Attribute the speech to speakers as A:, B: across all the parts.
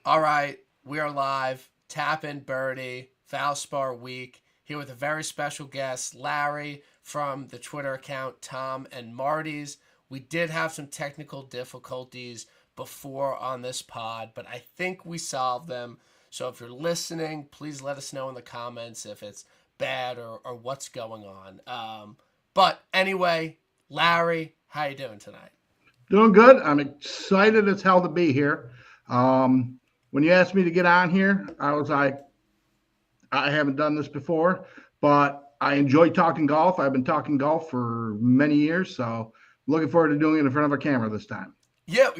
A: All right, we are live. Tap in Birdie, Valspar week. Here with a very special guest, Larry from the Twitter account Tom and Marty's. We did have some technical difficulties before on this pod, but I think we solved them. So if you're listening, please let us know in the comments if it's bad or what's going on. But anyway, Larry, how you doing tonight?
B: Doing good. I'm excited as hell to be here. When you asked me to get on here, I was like, I haven't done this before, but I enjoy talking golf. I've been talking golf for many years, so looking forward to doing it in front of a camera this time.
A: Yeah,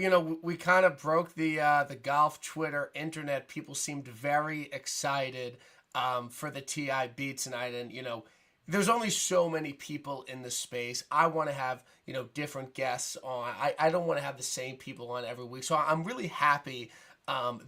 A: we kind of broke the golf Twitter internet. People seemed very excited for the TI beat tonight, and there's only so many people in the space. I want to have different guests on. I don't want to have the same people on every week. So I'm really happy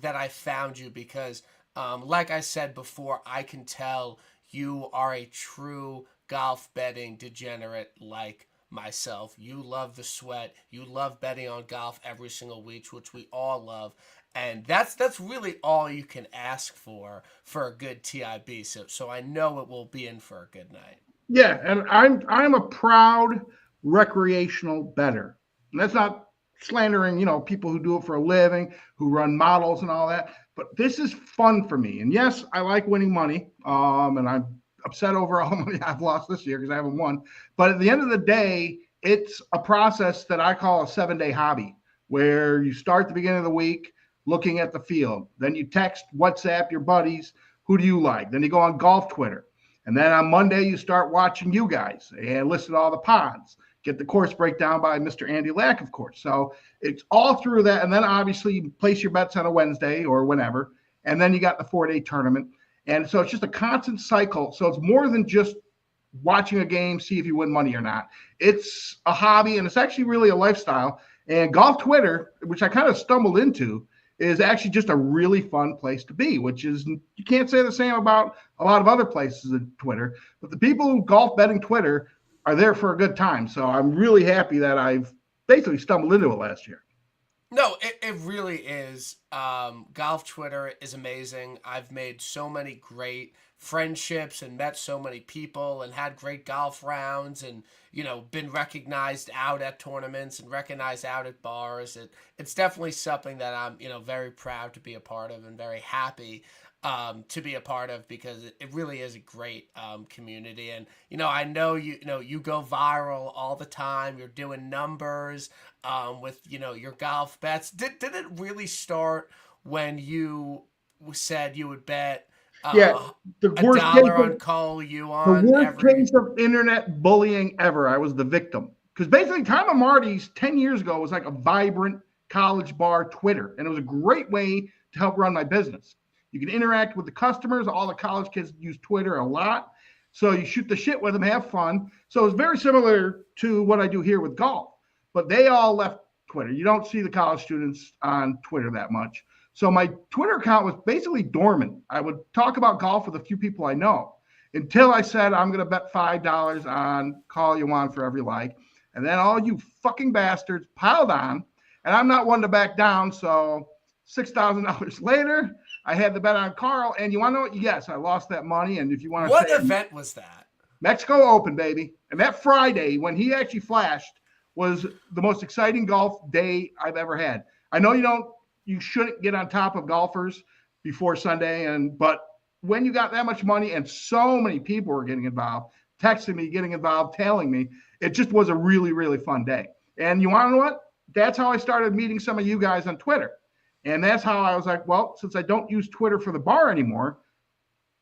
A: that I found you because, like I said before, I can tell you are a true golf betting degenerate like myself. You love the sweat. You love betting on golf every single week, which we all love. And that's really all you can ask for a good TIB. So I know it will be in for a good night.
B: Yeah, and I'm a proud recreational bettor. And that's not slandering, people who do it for a living, who run models and all that. But this is fun for me. And yes, I like winning money. And I'm upset over all the money I've lost this year because I haven't won. But at the end of the day, it's a process that I call a 7-day hobby, where you start the beginning of the week looking at the field. Then you text, WhatsApp your buddies, who do you like? Then you go on golf Twitter. And then on Monday, you start watching you guys and listen to all the pods. Get the course breakdown by Mr. Andy Lack, of course. So it's all through that. And then obviously you place your bets on a Wednesday or whenever. And then you got the 4-day tournament. And so it's just a constant cycle. So it's more than just watching a game, see if you win money or not. It's a hobby, and it's actually really a lifestyle. And golf Twitter, which I kind of stumbled into, is actually just a really fun place to be, which is, you can't say the same about a lot of other places in Twitter, but the people who golf betting Twitter are there for a good time. So I'm really happy that I've basically stumbled into it last year.
A: No, it really is. Golf Twitter is amazing. I've made so many great friendships and met so many people and had great golf rounds and, been recognized out at tournaments and recognized out at bars. It's definitely something that I'm, very proud to be a part of and very happy to be a part of because it really is a great community. And, I know you go viral all the time. You're doing numbers with, your golf bets. Did it really start when you said you would bet
B: Yeah, the
A: a
B: worst case
A: dollar on
B: of
A: Cole, you
B: the
A: on
B: worst
A: every?
B: case of internet bullying ever. I was the victim because basically Tom and Marty's 10 years ago was like a vibrant college bar Twitter, and it was a great way to help run my business. You can interact with the customers. All the college kids use Twitter a lot. So you shoot the shit with them, have fun. So it's very similar to what I do here with golf. But they all left Twitter. You don't see the college students on Twitter that much. So my Twitter account was basically dormant. I would talk about golf with a few people I know until I said I'm going to bet $5 on call you on for every like. And then all you fucking bastards piled on. And I'm not one to back down. So $6,000 later, I had the bet on Carl. And you want to know what? Yes, I lost that money. And if you want to
A: What
B: say
A: event was that?
B: Mexico Open, baby. And that Friday, when he actually flashed, was the most exciting golf day I've ever had. I know you shouldn't get on top of golfers before Sunday, but when you got that much money and so many people were getting involved, texting me, getting involved, telling me, it just was a really, really fun day. And you want to know what? That's how I started meeting some of you guys on Twitter. And that's how I was like, well, since I don't use Twitter for the bar anymore,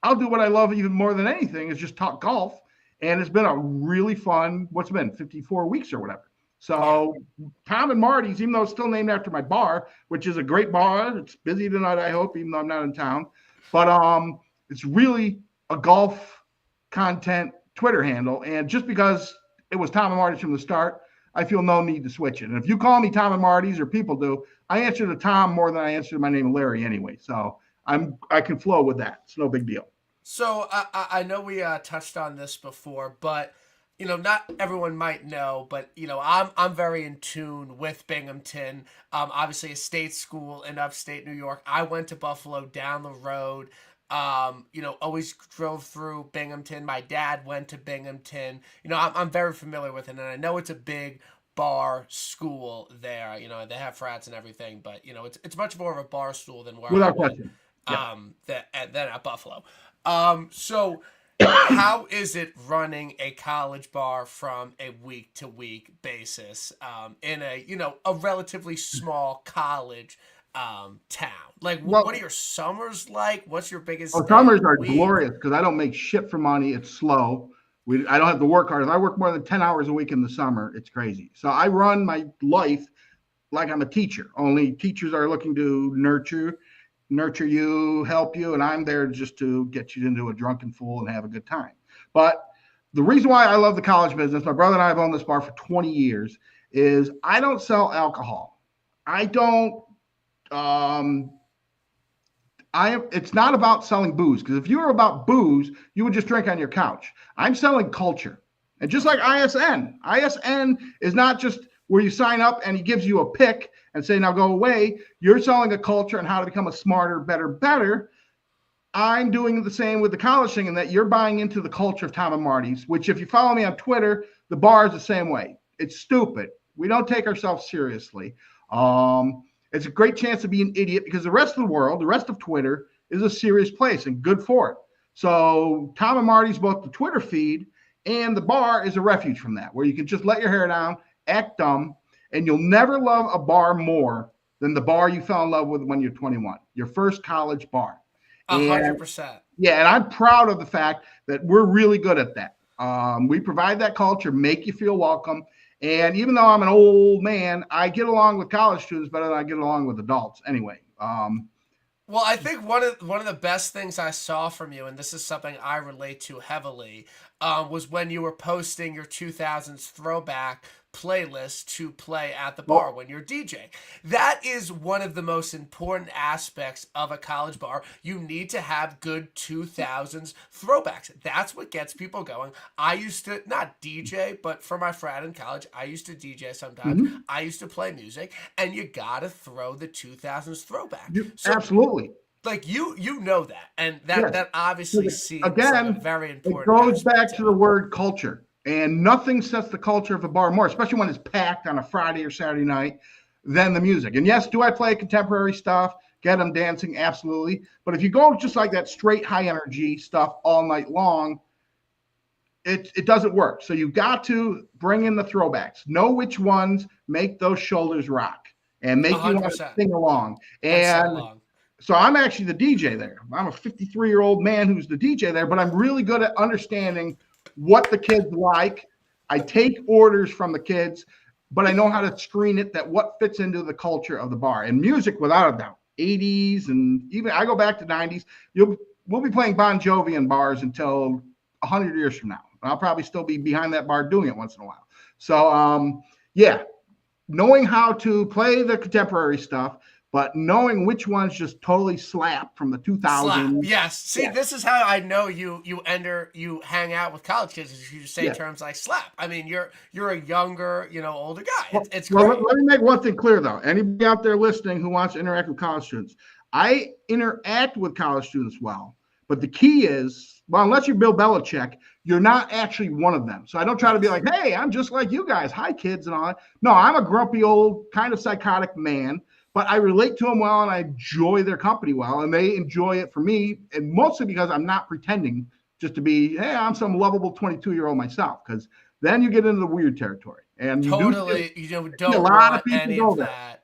B: I'll do what I love even more than anything is just talk golf. And it's been a really fun, what's it been, 54 weeks or whatever.
A: Yeah.
B: So Tom and Marty's, even though it's still named after my bar, which is a great bar, it's busy tonight, I hope, even though I'm not in town. But it's really a golf content Twitter handle. And just because it was Tom and Marty's from the start, I feel no need to switch it. And if you call me Tom and Marty's, or people do, I answer to Tom more than I answer to my name Larry anyway. So I can flow with that. It's no big deal.
A: So I know we touched on this before, but not everyone might know, but I'm very in tune with Binghamton. Obviously a state school in upstate New York. I went to Buffalo down the road. Always drove through Binghamton. My dad went to Binghamton. I'm very familiar with it, and I know it's a big bar school there. They have frats and everything, but it's much more of a bar school than where I
B: Without
A: went.
B: question. Yeah.
A: Than at Buffalo. So how is it running a college bar from a week to week basis in a relatively small college town? Like, what are
B: Well,
A: your summers like? What's your biggest
B: our
A: day of
B: summers
A: the
B: are
A: week?
B: glorious because I don't make shit for money. It's slow. I don't have to work hard. If I work more than 10 hours a week in the summer, it's crazy. So I run my life like I'm a teacher. Only teachers are looking to nurture you, help you, and I'm there just to get you into a drunken fool and have a good time. But the reason why I love the college business, my brother and I have owned this bar for 20 years, is I don't sell alcohol. I don't um it's not about selling booze, because if you were about booze, you would just drink on your couch. I'm selling culture. And just like ISN is not just where you sign up and he gives you a pick and say, now go away. You're selling a culture and how to become a smarter, better. I'm doing the same with the college thing, in that you're buying into the culture of Tom and Marty's, which, if you follow me on Twitter, the bar is the same way. It's stupid. We don't take ourselves seriously. It's a great chance to be an idiot, because the rest of the world, the rest of Twitter, is a serious place and good for it. So Tom and Marty's, both the Twitter feed and the bar, is a refuge from that, where you can just let your hair down, act dumb, and you'll never love a bar more than the bar you fell in love with when you're 21, your first college bar.
A: A hundred
B: And
A: percent.
B: yeah, and I'm proud of the fact that we're really good at that. We provide that culture, make you feel welcome. And even though I'm an old man, I get along with college students better than I get along with adults anyway.
A: Well, I think one of the best things I saw from you, and this is something I relate to heavily, was when you were posting your 2000s throwback playlist to play at the bar
B: Well,
A: when you're DJing. That is one of the most important aspects of a college bar. You need to have good 2000s throwbacks. That's what gets people going. I used to not DJ, but for my frat in college, I used to DJ sometimes.
B: mhm.
A: I used to play music, and you gotta throw the 2000s throwback. So
B: Absolutely.
A: like you know that, and that
B: Yes.
A: that obviously seems like a
B: Again,
A: very
B: it
A: important
B: goes
A: aspect
B: back
A: to
B: to the
A: it.
B: word culture. And nothing sets the culture of a bar more, especially when it's packed on a Friday or Saturday night, than the music. And yes, do I play contemporary stuff? Get them dancing? Absolutely. But if you go just like that straight high energy stuff all night long, it doesn't work. So you've got to bring in the throwbacks. Know which ones make those shoulders rock and
A: A
B: make you
A: hundred
B: want to
A: percent
B: sing along.
A: and sing
B: And
A: along.
B: so I'm actually the DJ there. I'm a 53-year-old man who's the DJ there, but I'm really good at understanding what the kids like. I take orders from the kids, but I know how to screen it that what fits into the culture of the bar. And music, without a doubt, 80s, and even I go back to 90s. We'll be playing Bon Jovi in bars until 100 years from now. I'll probably still be behind that bar doing it once in a while. So yeah, knowing how to play the contemporary stuff, but knowing which ones just totally slap from the
A: Slap.
B: 2000s.
A: Yes. See,
B: Yeah,
A: this is how I know you hang out with college kids. Is you say
B: yeah.
A: terms like slap. I mean, you're a younger, older guy.
B: Well,
A: It's
B: well let,
A: great.
B: let me make one thing clear, though. Anybody out there listening who wants to interact with college students, I interact with college students well. But the key is, well, unless you're Bill Belichick, you're not actually one of them. So I don't try to be
A: Yes.
B: like, hey, I'm just like you guys. Hi, kids, and all that. No, I'm a grumpy old kind of psychotic man, but I relate to them well and I enjoy their company well. And they enjoy it for me. And mostly because I'm not pretending just to be, hey, I'm some lovable 22-year-old myself. Because then you get into the weird territory. And you do see
A: Totally.
B: a
A: Don't
B: lot of
A: want
B: people
A: any
B: go
A: of
B: there.
A: that.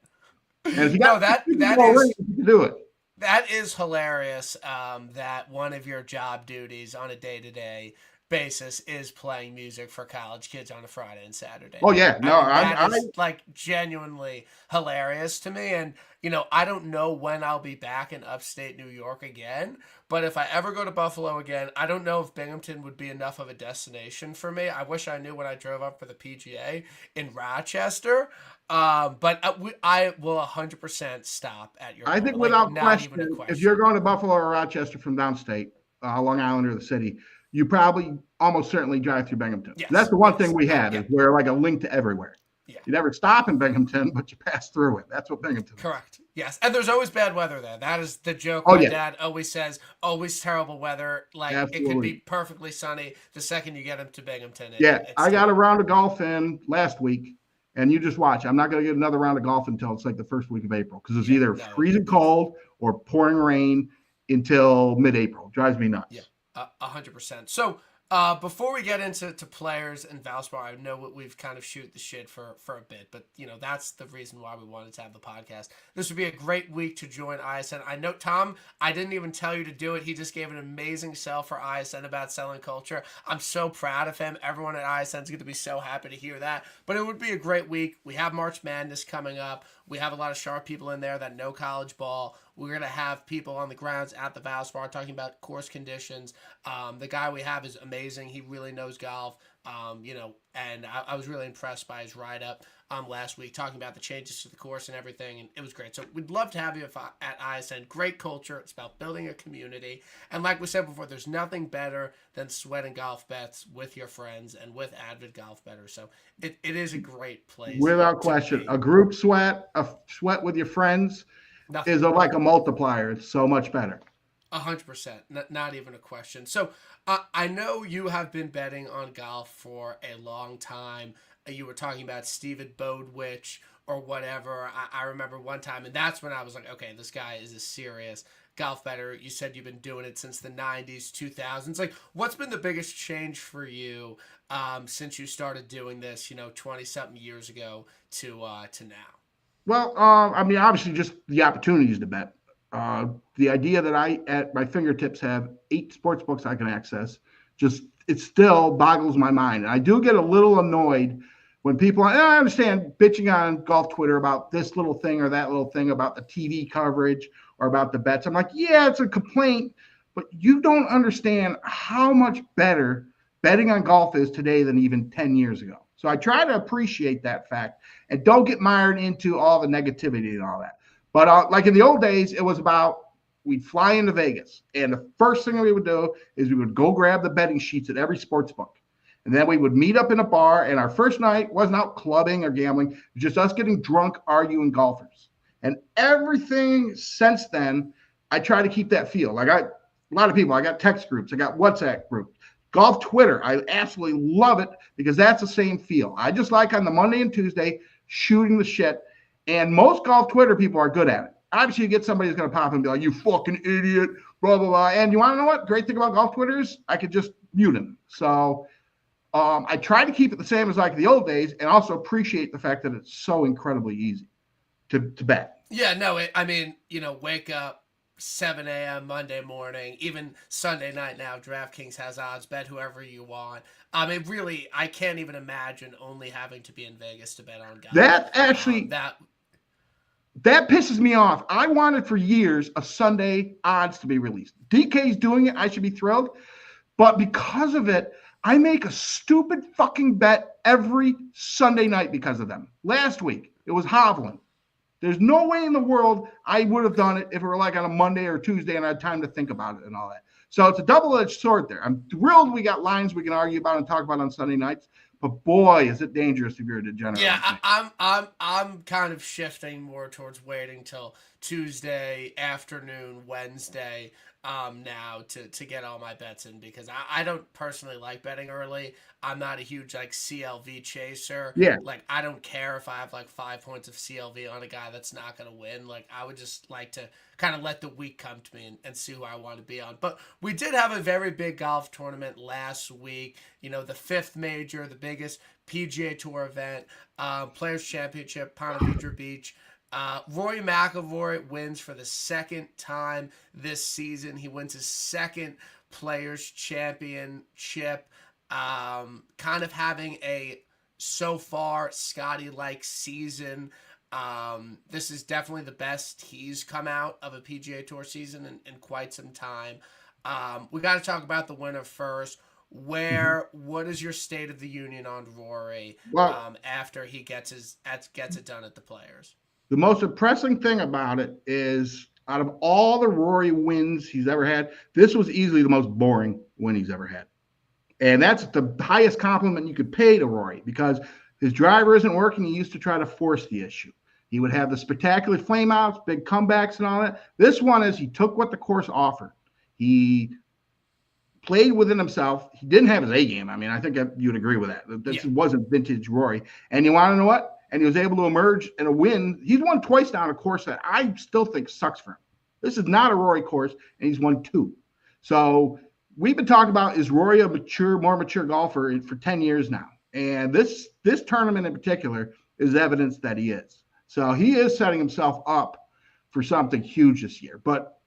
B: And if you got
A: No, that
B: people
A: that
B: already,
A: is
B: you can do it.
A: that is hilarious. That one of your job duties on a day to day basis is playing music for college kids on a Friday and Saturday
B: Oh,
A: night.
B: yeah.
A: I
B: No,
A: mean, that
B: I
A: is like genuinely hilarious to me. And, I don't know when I'll be back in upstate New York again. But if I ever go to Buffalo again, I don't know if Binghamton would be enough of a destination for me. I wish I knew when I drove up for the PGA in Rochester. But I will 100% stop at your
B: think
A: bar. Like,
B: without
A: not even a
B: question, if you're
A: question.
B: going to Buffalo or Rochester from downstate, Long Island or the city, you probably almost certainly drive through Binghamton.
A: Yes.
B: That's the one thing we have
A: yeah.
B: is we're like a link to everywhere.
A: Yeah.
B: You never stop in Binghamton, but you pass through it. That's what Binghamton is.
A: Correct. Yes. And there's always bad weather there. That is the joke
B: Oh,
A: my
B: yeah.
A: dad always says. Always terrible weather. Like, it could
B: Absolutely.
A: be perfectly sunny. The second you get him to Binghamton,
B: Yeah, I got a
A: terrible.
B: round of golf in last week, and you just watch. I'm not going to get another round of golf until it's like the first week of April because it's either freezing cold or pouring rain until mid-April. Drives me nuts.
A: Yeah, 100%. So before we get into players and Valspar, I know we've kind of shoot the shit for a bit, but that's the reason why we wanted to have the podcast. This would be a great week to join ISN. I know, Tom, I didn't even tell you to do it. He just gave an amazing sell for ISN about selling culture. I'm so proud of him. Everyone at ISN is going to be so happy to hear that. But it would be a great week. We have March Madness coming up. We have a lot of sharp people in there that know college ball. We're going to have people on the grounds at the Valspar talking about course conditions. The guy we have is amazing. He really knows golf, and I was really impressed by his write-up last week, talking about the changes to the course and everything, and it was great. So we'd love to have you at ISN. Great culture. It's about building a community. And like we said before, there's nothing better than sweating golf bets with your friends and with avid golf bettors. So it is a great place.
B: Without question. A group sweat, a sweat with your friends is like a multiplier. It's so much better.
A: 100%. Not even a question. So I know you have been betting on golf for a long time. You were talking about Steven Bodwich or whatever. I remember one time, and that's when I was like, okay, this guy is a serious golf bettor. You said you've been doing it since the 90s, 2000s. Like, what's been the biggest change for you since you started doing this, 20-something years ago to now?
B: Well, obviously just the opportunities to bet. The idea that I, at my fingertips, have 8 sports books I can access, it still boggles my mind. And I do get a little annoyed when people, and I understand, bitching on golf Twitter about this little thing or that little thing about the TV coverage or about the bets. I'm like, yeah, it's a complaint, but you don't understand how much better betting on golf is today than even 10 years ago. So I try to appreciate that fact and don't get mired into all the negativity and all that. But like in the old days, it was about we'd fly into Vegas, and the first thing we would do is we would go grab the betting sheets at every sports book. And then we would meet up in a bar, and our first night wasn't out clubbing or gambling. It was just us getting drunk, arguing golfers. And everything since then, I try to keep that feel. Like a lot of people, I got text groups, I got WhatsApp groups. Golf Twitter, I absolutely love it because that's the same feel. I just like on the Monday and Tuesday shooting the shit. And most golf Twitter people are good at it. Obviously, you get somebody who's going to pop and be like, you fucking idiot, blah, blah, blah. And you want to know what? Great thing about golf Twitter is I could just mute him. So I try to keep it the same as like the old days and also appreciate the fact that it's so incredibly easy to bet.
A: Yeah, no, wake up 7 a.m. Monday morning, even Sunday night now, DraftKings has odds, bet whoever you want. Really, I can't even imagine only having to be in Vegas to bet on golf.
B: That actually, that pisses me off. I wanted for years a Sunday odds to be released. DK's doing it. I should be thrilled. But because of it, I make a stupid fucking bet every Sunday night because of them. Last week, it was Hovland. There's no way in the world I would have done it if it were like on a Monday or Tuesday and I had time to think about it and all that. So it's a double-edged sword there. I'm thrilled we got lines we can argue about and talk about on Sunday nights, but boy, is it dangerous if you're a degenerate.
A: Yeah, I'm kind of shifting more towards waiting till Tuesday afternoon, Wednesday now to get all my bets in because I don't personally like betting early. I'm not a huge CLV chaser.
B: Yeah.
A: I don't care if I have 5 points of CLV on a guy that's not going to win. I would just like to kind of let the week come to me and see who I want to be on. But we did have a very big golf tournament last week. The 5th major, the biggest PGA Tour event, Players Championship, Ponte Vedra Beach. Rory McIlroy wins for the second time this season. He wins his second Players Championship. Kind of having a so far Scotty-like season. This is definitely the best he's come out of a PGA Tour season in quite some time. We got to talk about the winner first. What is your state of the union on Rory after he gets it done at the Players?
B: The most impressive thing about it is out of all the Rory wins he's ever had, this was easily the most boring win he's ever had. And that's the highest compliment you could pay to Rory, because his driver isn't working. He used to try to force the issue. He would have the spectacular flameouts, big comebacks, and all that. This one is he took what the course offered. He played within himself. He didn't have his A game. I mean, I think you'd agree with that. This wasn't vintage Rory. And you want to know what? And he was able to emerge in a win. He's won twice now on a course that I still think sucks for him. This is not a Rory course, and he's won 2. So we've been talking about, is Rory a more mature golfer for 10 years now? And this tournament in particular is evidence that he is. So he is setting himself up for something huge this year. But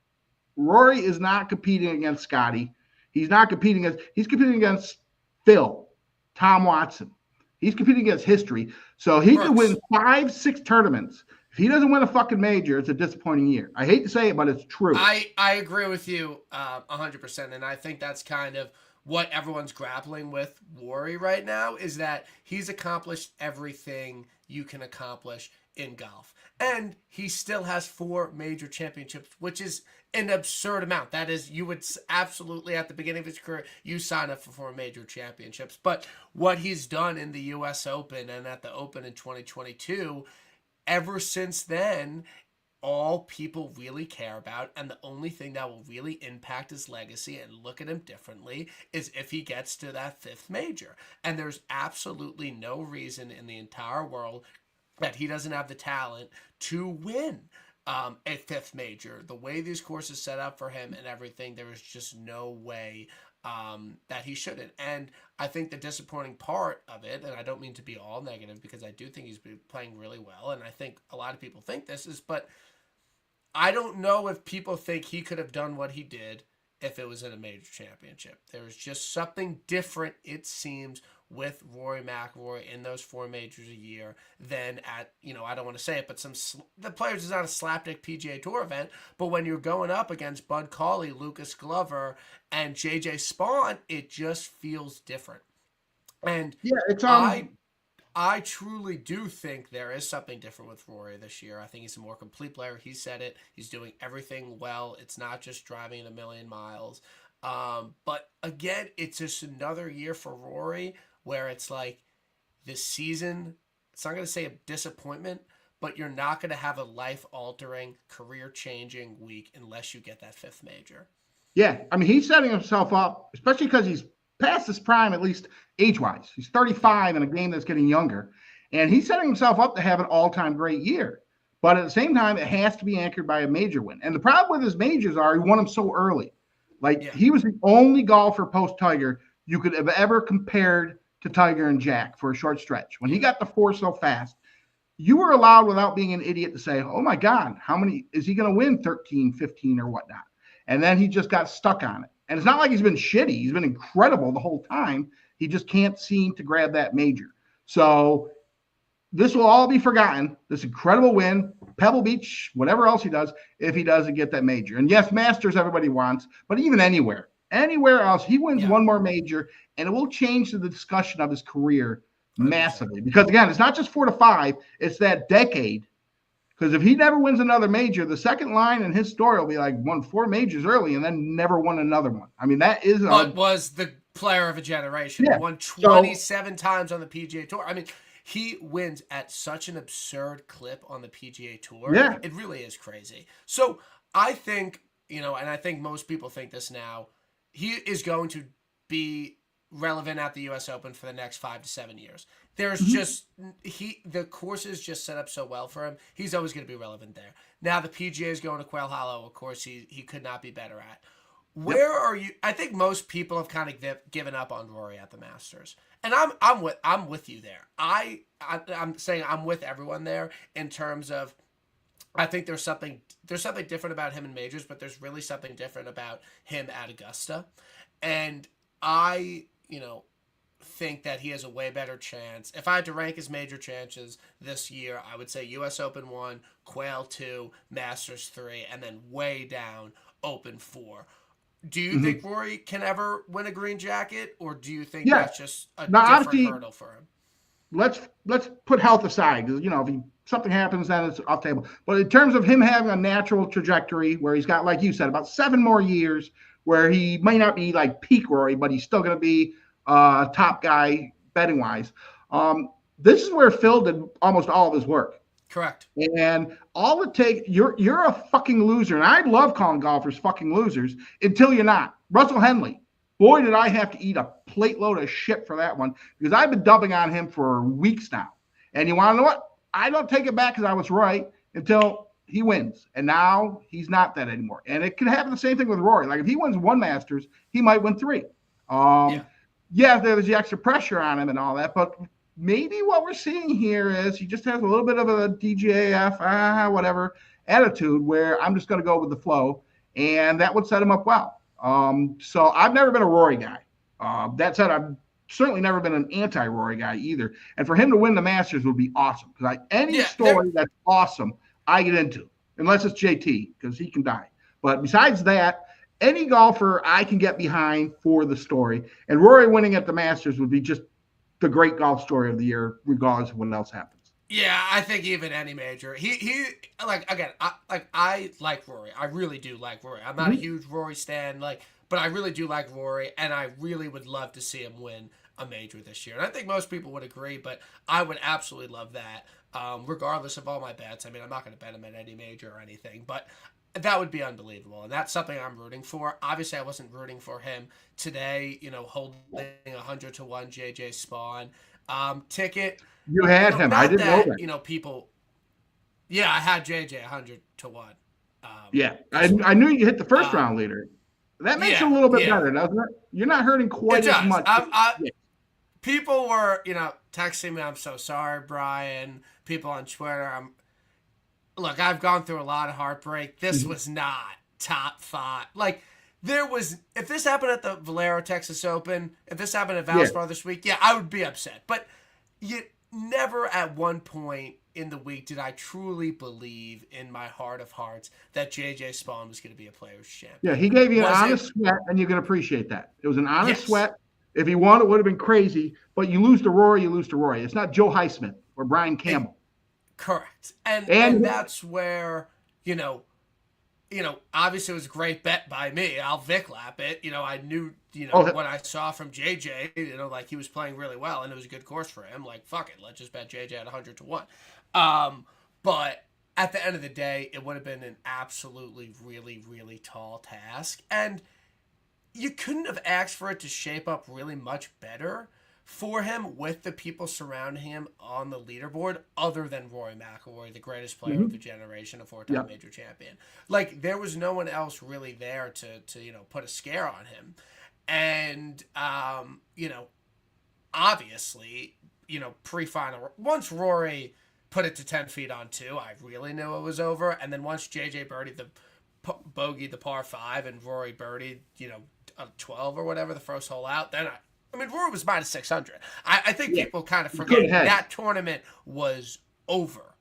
B: Rory is not competing against Scotty. He's competing against Phil, Tom Watson. He's competing against history. So he could win 5-6 tournaments. If he doesn't win a fucking major, it's a disappointing year. I hate to say it, but it's true.
A: I agree with you 100%. And I think that's kind of what everyone's grappling with Rory right now, is that he's accomplished everything you can accomplish in golf. And he still has 4 major championships, which is an absurd amount. That is, you would absolutely, at the beginning of his career, you sign up for 4 major championships. But what he's done in the U.S. Open and at the Open in 2022, ever since then, all people really care about, and the only thing that will really impact his legacy and look at him differently, is if he gets to that 5th major. And there's absolutely no reason in the entire world that he doesn't have the talent to win a 5th major. The way these courses set up for him and everything, there is just no way that he shouldn't. And I think the disappointing part of it, and I don't mean to be all negative, because I do think he's been playing really well, and I think a lot of people think this is, but I don't know if people think he could have done what he did if it was in a major championship. There's just something different, it seems, with Rory McIlroy in those 4 majors a year than at, I don't want to say it, but the Players is not a slapdick PGA Tour event, but when you're going up against Bud Cauley, Lucas Glover, and JJ Spawn, it just feels different. And
B: yeah, it's
A: I truly do think there is something different with Rory this year. I think he's a more complete player. He said it. He's doing everything well. It's not just driving a million miles. But again, it's just another year for Rory where it's like this season, it's not going to say a disappointment, but you're not going to have a life-altering, career-changing week unless you get that 5th major.
B: Yeah, I mean, he's setting himself up, especially because he's past his prime, at least age-wise. He's 35 in a game that's getting younger, and he's setting himself up to have an all-time great year. But at the same time, it has to be anchored by a major win. And the problem with his majors are he won them so early. He was the only golfer post-Tiger you could have ever compared to Tiger and Jack for a short stretch. When he got the 4 so fast, you were allowed, without being an idiot, to say, oh my God, how many is he going to win? 13, 15 or whatnot. And then he just got stuck on it. And it's not like he's been shitty. He's been incredible the whole time. He just can't seem to grab that major. So this will all be forgotten, this incredible win, Pebble Beach, whatever else he does, if he doesn't get that major. And yes, Masters everybody wants, but even anywhere else, he wins one more major, and it will change the discussion of his career massively. Because again, it's not just 4 to 5, it's that decade. Because if he never wins another major, the second line in his story will be like won 4 majors early and then never won another one. I mean, that is
A: but was the player of a generation. He won 27 times on the PGA Tour. I mean, he wins at such an absurd clip on the PGA Tour.
B: Yeah.
A: It really is crazy. So I think, and I think most people think this now, he is going to be relevant at the U.S. Open for the next 5 to 7 years. There's just the course is just set up so well for him. He's always going to be relevant there. Now the PGA is going to Quail Hollow. Of course, he could not be better at. Where are you? I think most people have kind of given up on Rory at the Masters, and I'm with you there. I'm saying I'm with everyone there in terms of I think there's something different about him in majors, but there's really something different about him at Augusta, and I think that he has a way better chance. If I had to rank his major chances this year, I would say U.S. Open 1, Quail 2, Masters 3, and then way down Open 4. Do you think Rory can ever win a green jacket, or do you think that's just a different hurdle for him?
B: Let's put health aside, because if something happens, then it's off the table. But in terms of him having a natural trajectory where he's got, like you said, about 7 more years, where he may not be like peak Rory, but he's still going to be top guy betting wise. This is where Phil did almost all of his work.
A: Correct.
B: And all it takes, you're a fucking loser. And I love calling golfers fucking losers until you're not. Russell Henley, boy, did I have to eat a plate load of shit for that one because I've been dumping on him for weeks now. And you want to know what? I don't take it back because I was right until he wins. And now he's not that anymore. And it could happen the same thing with Rory. Like if he wins one Masters, he might win 3. Yeah, there's the extra pressure on him and all that, but maybe what we're seeing here is he just has a little bit of a DJF, whatever attitude where I'm just going to go with the flow, and that would set him up well. So I've never been a Rory guy. That said, I've certainly never been an anti-Rory guy either. And for him to win the Masters would be awesome because any story that's awesome, I get into, unless it's JT because he can die. But besides that, any golfer I can get behind for the story. And Rory winning at the Masters would be just the great golf story of the year, regardless of what else happens.
A: Yeah, I think even any major. He like again, I like Rory. I really do like Rory. I'm not a huge Rory stan, but I really do like Rory, and I really would love to see him win a major this year. And I think most people would agree, but I would absolutely love that. Regardless of all my bets. I mean, I'm not going to bet him at any major or anything, but that would be unbelievable, and that's something I'm rooting for. Obviously, I wasn't rooting for him today, holding 100 to 1 JJ Spawn ticket.
B: You had him. I didn't know that.
A: People. Yeah, I had JJ 100 to 1.
B: I knew you hit the first round leader. That makes it a little bit better, doesn't it? You're not hurting quite as much.
A: People were, texting me, I'm so sorry, Brian. People on Twitter, Look, I've gone through a lot of heartbreak. This was not top 5. If this happened at the Valero Texas Open, if this happened at Valspar this week, I would be upset. But never at one point in the week did I truly believe in my heart of hearts that JJ Spawn was going to be a Players Champion.
B: Yeah, he gave you an honest sweat, and you can appreciate that. It was an honest sweat. If he won, it would have been crazy. But you lose to Rory, you lose to Rory. It's not Joe Highsmith or Brian Campbell.
A: Correct. And that's where, obviously it was a great bet by me. I'll Vic lap it. I knew, what I saw from JJ, he was playing really well and it was a good course for him. Fuck it. Let's just bet JJ at 100 to 1. But at the end of the day, it would have been an absolutely really, really tall task. And you couldn't have asked for it to shape up really much better for him with the people surrounding him on the leaderboard other than Rory McIlroy, the greatest player of the generation, a 4-time major champion. There was no one else really there to put a scare on him. And, obviously, pre-final, once Rory put it to 10 feet on 2, I really knew it was over. And then once JJ birdied the bogey, the par 5, and Rory birdied, 12 or whatever, the first hole out, then Rory was minus 600. I think people kind of forget that tournament was over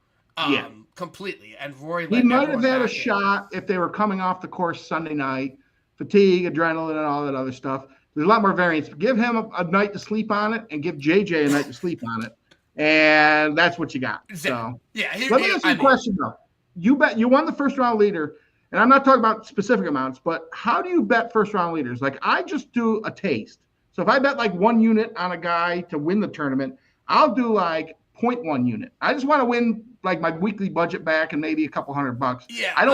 A: completely. And Rory
B: he might have had a shot if they were coming off the course Sunday night, fatigue, adrenaline, and all that other stuff. There's a lot more variance. Give him a night to sleep on it and give JJ a night to sleep on it. And that's what you got. So let me ask you a question, though. You won the first round leader. And I'm not talking about specific amounts, but how do you bet first round leaders? I just do a taste. So if I bet 1 unit on a guy to win the tournament, I'll do 0.1 unit. I just want to win my weekly budget back and maybe a couple $100.
A: Yeah, I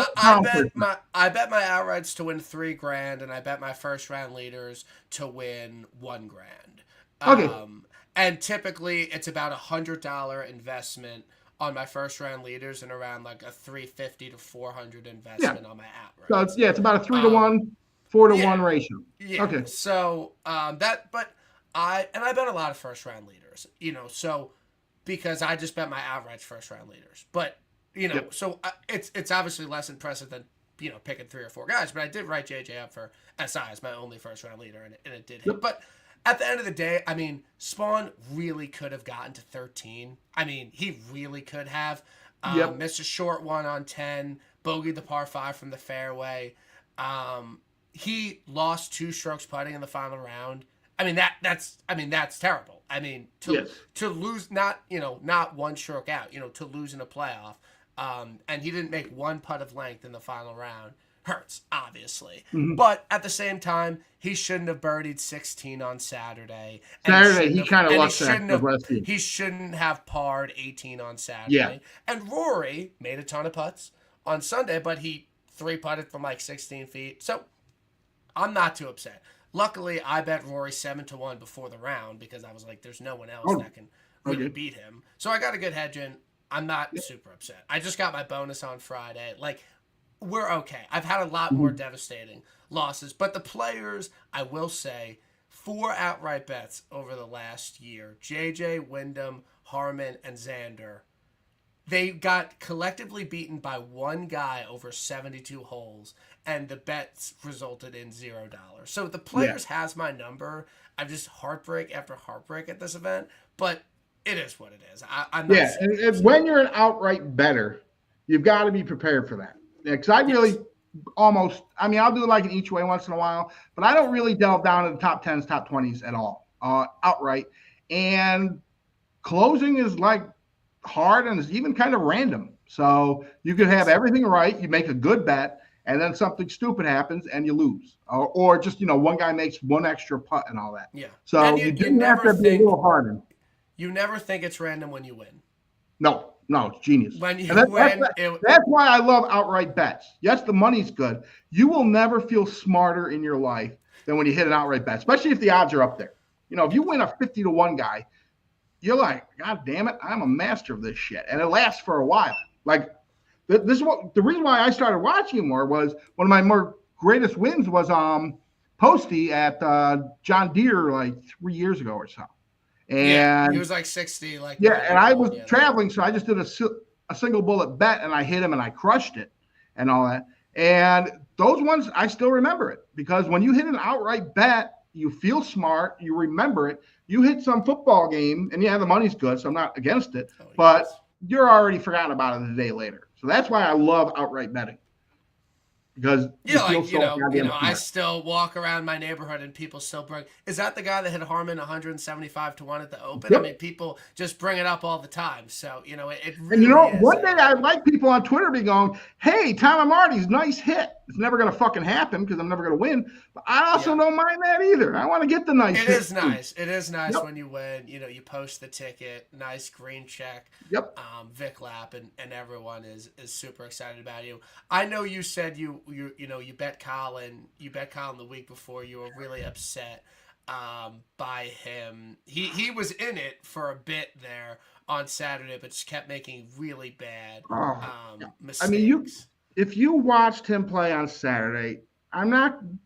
A: bet my outrights to win $3,000, and I bet my first round leaders to win $1,000.
B: Okay.
A: And typically it's about $100 investment on my first round leaders and around a $350 to $400 investment on my outrights.
B: So it's about a 3 to 1. 4 to 1 ratio.
A: Yeah. Okay. So I bet a lot of first round leaders, so because I just bet my outright first round leaders, but so it's obviously less impressive than picking 3 or 4 guys, but I did write JJ up for SI as my only first round leader, and it did hit. But at the end of the day, Spawn really could have gotten to 13. He really could have missed a short one on 10, bogeyed the par 5 from the fairway. He lost 2 strokes putting in the final round. That's terrible. To lose not 1 stroke out, to lose in a playoff. And he didn't make 1 putt of length in the final round. hurts, obviously.
B: Mhm.
A: But at the same time, he shouldn't have birdied 16 on Saturday.
B: Saturday, he kind of lost that for the rest of the
A: He shouldn't have parred 18 on
B: Yeah.
A: Saturday. And Rory made a ton of putts on Sunday, but he 3-putted from like 16 feet. So I'm not too upset. Luckily, I bet Rory 7-1 before the round because I was like, there's no one else that can really beat him. So I got a good hedge in. I'm not super upset. I just got my bonus on Friday. Like, we're okay. I've had a lot more devastating losses. But the players, I will say, 4 outright bets over the last year. JJ, Wyndham, Harman, and Xander. They got collectively beaten by one guy over 72 holes, and the bets resulted in $0. So the players has my number. I'm just heartbreak after heartbreak at this event, but it is what it is. I'm not
B: and when you're an outright bettor, you've got to be prepared for that. Because I really almost, I mean, I'll do like an each way once in a while, but I don't really delve down into the top 10s, top 20s at all, outright. And closing is like hard and it's even kind of random. So you could have everything right, you make a good bet, and then something stupid happens and you lose. Or just, one guy makes one extra putt and all that.
A: Yeah.
B: So you do have to be a little harder.
A: You never think it's random when you win.
B: No, it's genius.
A: When you
B: win, that's why I love outright bets. Yes, the money's good. You will never feel smarter in your life than when you hit an outright bet, especially if the odds are up there. If you win a 50-1 guy, you're like, God damn it, I'm a master of this shit. And it lasts for a while. Like, this is what the reason why I started watching more was one of my more greatest wins was Posty at John Deere like 3 years ago or so. And
A: he was like 60.
B: And I was traveling, so I just did a single bullet bet, and I hit him, and I crushed it, and all that. And those ones, I still remember it because when you hit an outright bet, you feel smart, you remember it. You hit some football game, and the money's good, so I'm not against it, but you're already forgotten about it a day later. So that's why I love outright betting. Because
A: I still walk around my neighborhood and people still bring. Is that the guy that hit Harman 175-1 at the Open?
B: Yep.
A: I mean, people just bring it up all the time. So it really.
B: And one day I like people on Twitter be going, "Hey, Tom and Marty's nice hit." It's never going to fucking happen because I'm never going to win. But I also don't mind that either. I want to get the nice.
A: It is nice. It is nice when you win. You post the ticket, nice green check.
B: Yep.
A: Vic Lap and everyone is super excited about you. I know you said you bet Colin. You bet Colin the week before. You were really upset by him. He was in it for a bit there on Saturday, but just kept making really bad mistakes.
B: I mean, if you watched him play on Saturday,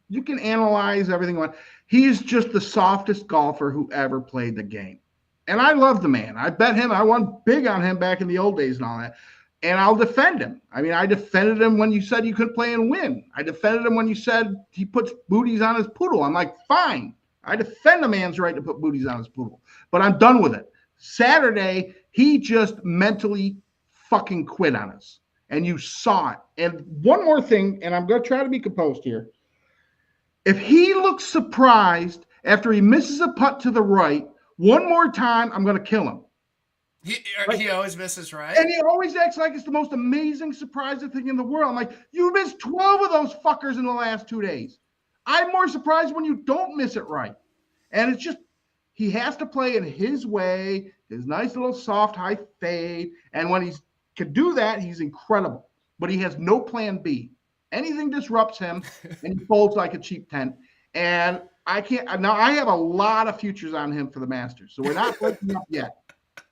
B: you can analyze everything. He's just the softest golfer who ever played the game. And I love the man. I bet him. I won big on him back in the old days and all that. And I'll defend him. I mean, I defended him when you said you could play and win. I defended him when you said he puts booties on his poodle. I'm like, fine. I defend a man's right to put booties on his poodle. But I'm done with it. Saturday, he just mentally fucking quit on us. And you saw it. And one more thing, and I'm going to try to be composed here. If he looks surprised after he misses a putt to the right, one more time, I'm going to kill him.
A: He always misses right.
B: And he always acts like it's the most amazing, surprising thing in the world. I'm like, you missed 12 of those fuckers in the last 2 days. I'm more surprised when you don't miss it right. And it's just, he has to play in his way, his nice little soft high fade. And when he can do that, he's incredible. But he has no plan B. Anything disrupts him, and he folds like a cheap tent. And I can't. Now, I have a lot of futures on him for the Masters. So we're not breaking up yet.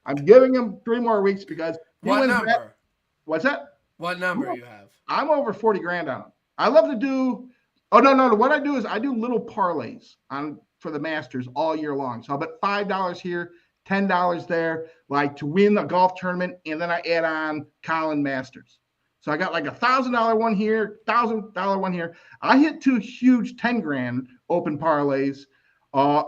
B: I'm giving him 3 more weeks because
A: what number?
B: What's that?
A: What number you have?
B: I'm over 40 grand on him. I love to do. Oh no! What I do is I do little parlays for the Masters all year long. So I'll bet $5 here, $10 there, like to win the golf tournament, and then I add on Colin Masters. So I got like $1,000 one here, $1,000 one here. I hit 2 huge 10 grand open parlays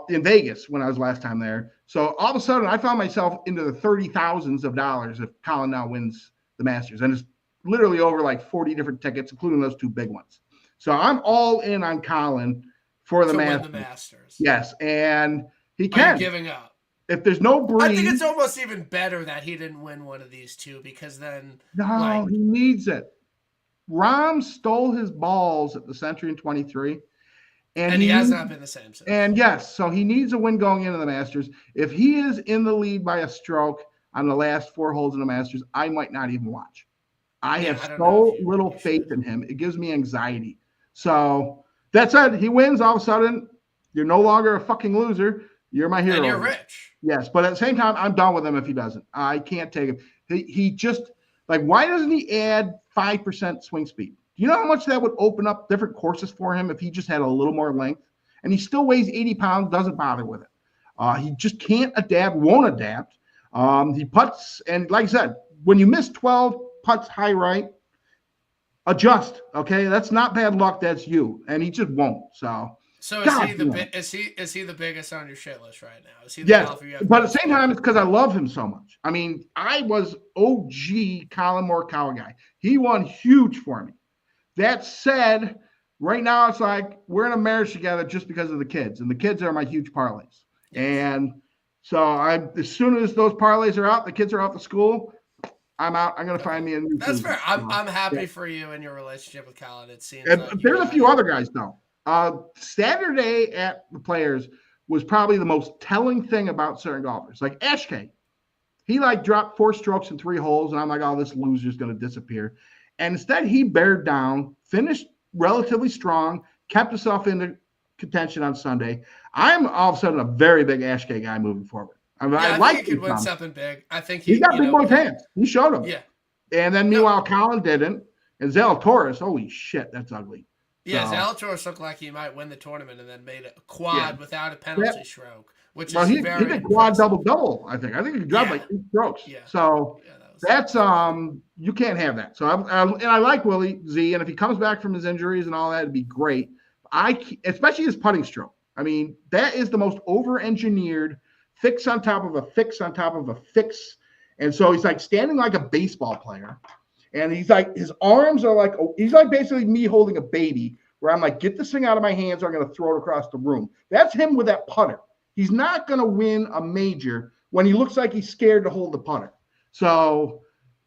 B: in Vegas when I was last time there. So all of a sudden I found myself into the 30,000s of dollars if Colin now wins the Masters. And it's literally over like 40 different tickets, including those 2 big ones. So I'm all in on Colin for the Masters. Yes. And he can.
A: Are you giving up?
B: If there's no breeze.
A: I think it's almost even better that he didn't win one of these 2 because then.
B: No, he needs it. Rahm stole his balls at the Century in 23.
A: And he has not been the same since.
B: And yes, so he needs a win going into the Masters. If he is in the lead by a stroke on the last 4 holes in the Masters, I might not even watch. I have so little faith in him. It gives me anxiety. So that said, he wins. All of a sudden, you're no longer a fucking loser. You're my hero.
A: And you're rich.
B: Yes, but at the same time, I'm done with him if he doesn't. I can't take him. He just, like, why doesn't he add 5% swing speed? Do you know how much that would open up different courses for him if he just had a little more length? And he still weighs 80 pounds, doesn't bother with it. He just can't adapt, won't adapt. He putts, and like I said, when you miss 12 putts high right, adjust, okay? That's not bad luck, that's you. And he just won't, so.
A: So is he the biggest on your shit list right now? Is he the golfer you have?
B: But at the same time, it's because I love him so much. I mean, I was OG Colin Morikawa guy. He won huge for me. That said, right now it's like we're in a marriage together just because of the kids, and the kids are my huge parlays. Yes. And so as soon as those parlays are out, the kids are out to school, I'm out. I'm going to find me a new.
A: That's fair. I'm happy for you and your relationship with Colin. It seems
B: there's a few other guys though. Saturday at the Players was probably the most telling thing about certain golfers. Like Ashkay, he like dropped 4 strokes in 3 holes, and I'm like, oh, this loser's going to disappear. And instead, he bared down, finished relatively strong, kept himself into contention on Sunday. I'm all of a sudden a very big Ashkay guy moving forward. I
A: think he could win something big. I think
B: he's got big boy pants. He showed them.
A: Yeah.
B: And then meanwhile, Colin didn't. And Zalatoris, holy shit, that's ugly.
A: Yeah, so, Zalatoris looked like he might win the tournament and then made a quad without a penalty stroke, which is
B: he
A: very
B: did quad double, I think. I think he dropped like 8 strokes. Yeah. So that's you can't have that. So I like Willie Z, and if he comes back from his injuries and all that, it'd be great. Especially his putting stroke. I mean, that is the most over-engineered fix on top of a fix on top of a fix. And so he's like standing like a baseball player. And he's like, his arms are like, he's like basically me holding a baby where I'm like, get this thing out of my hands or I'm going to throw it across the room. That's him with that putter. He's not going to win a major when he looks like he's scared to hold the putter. So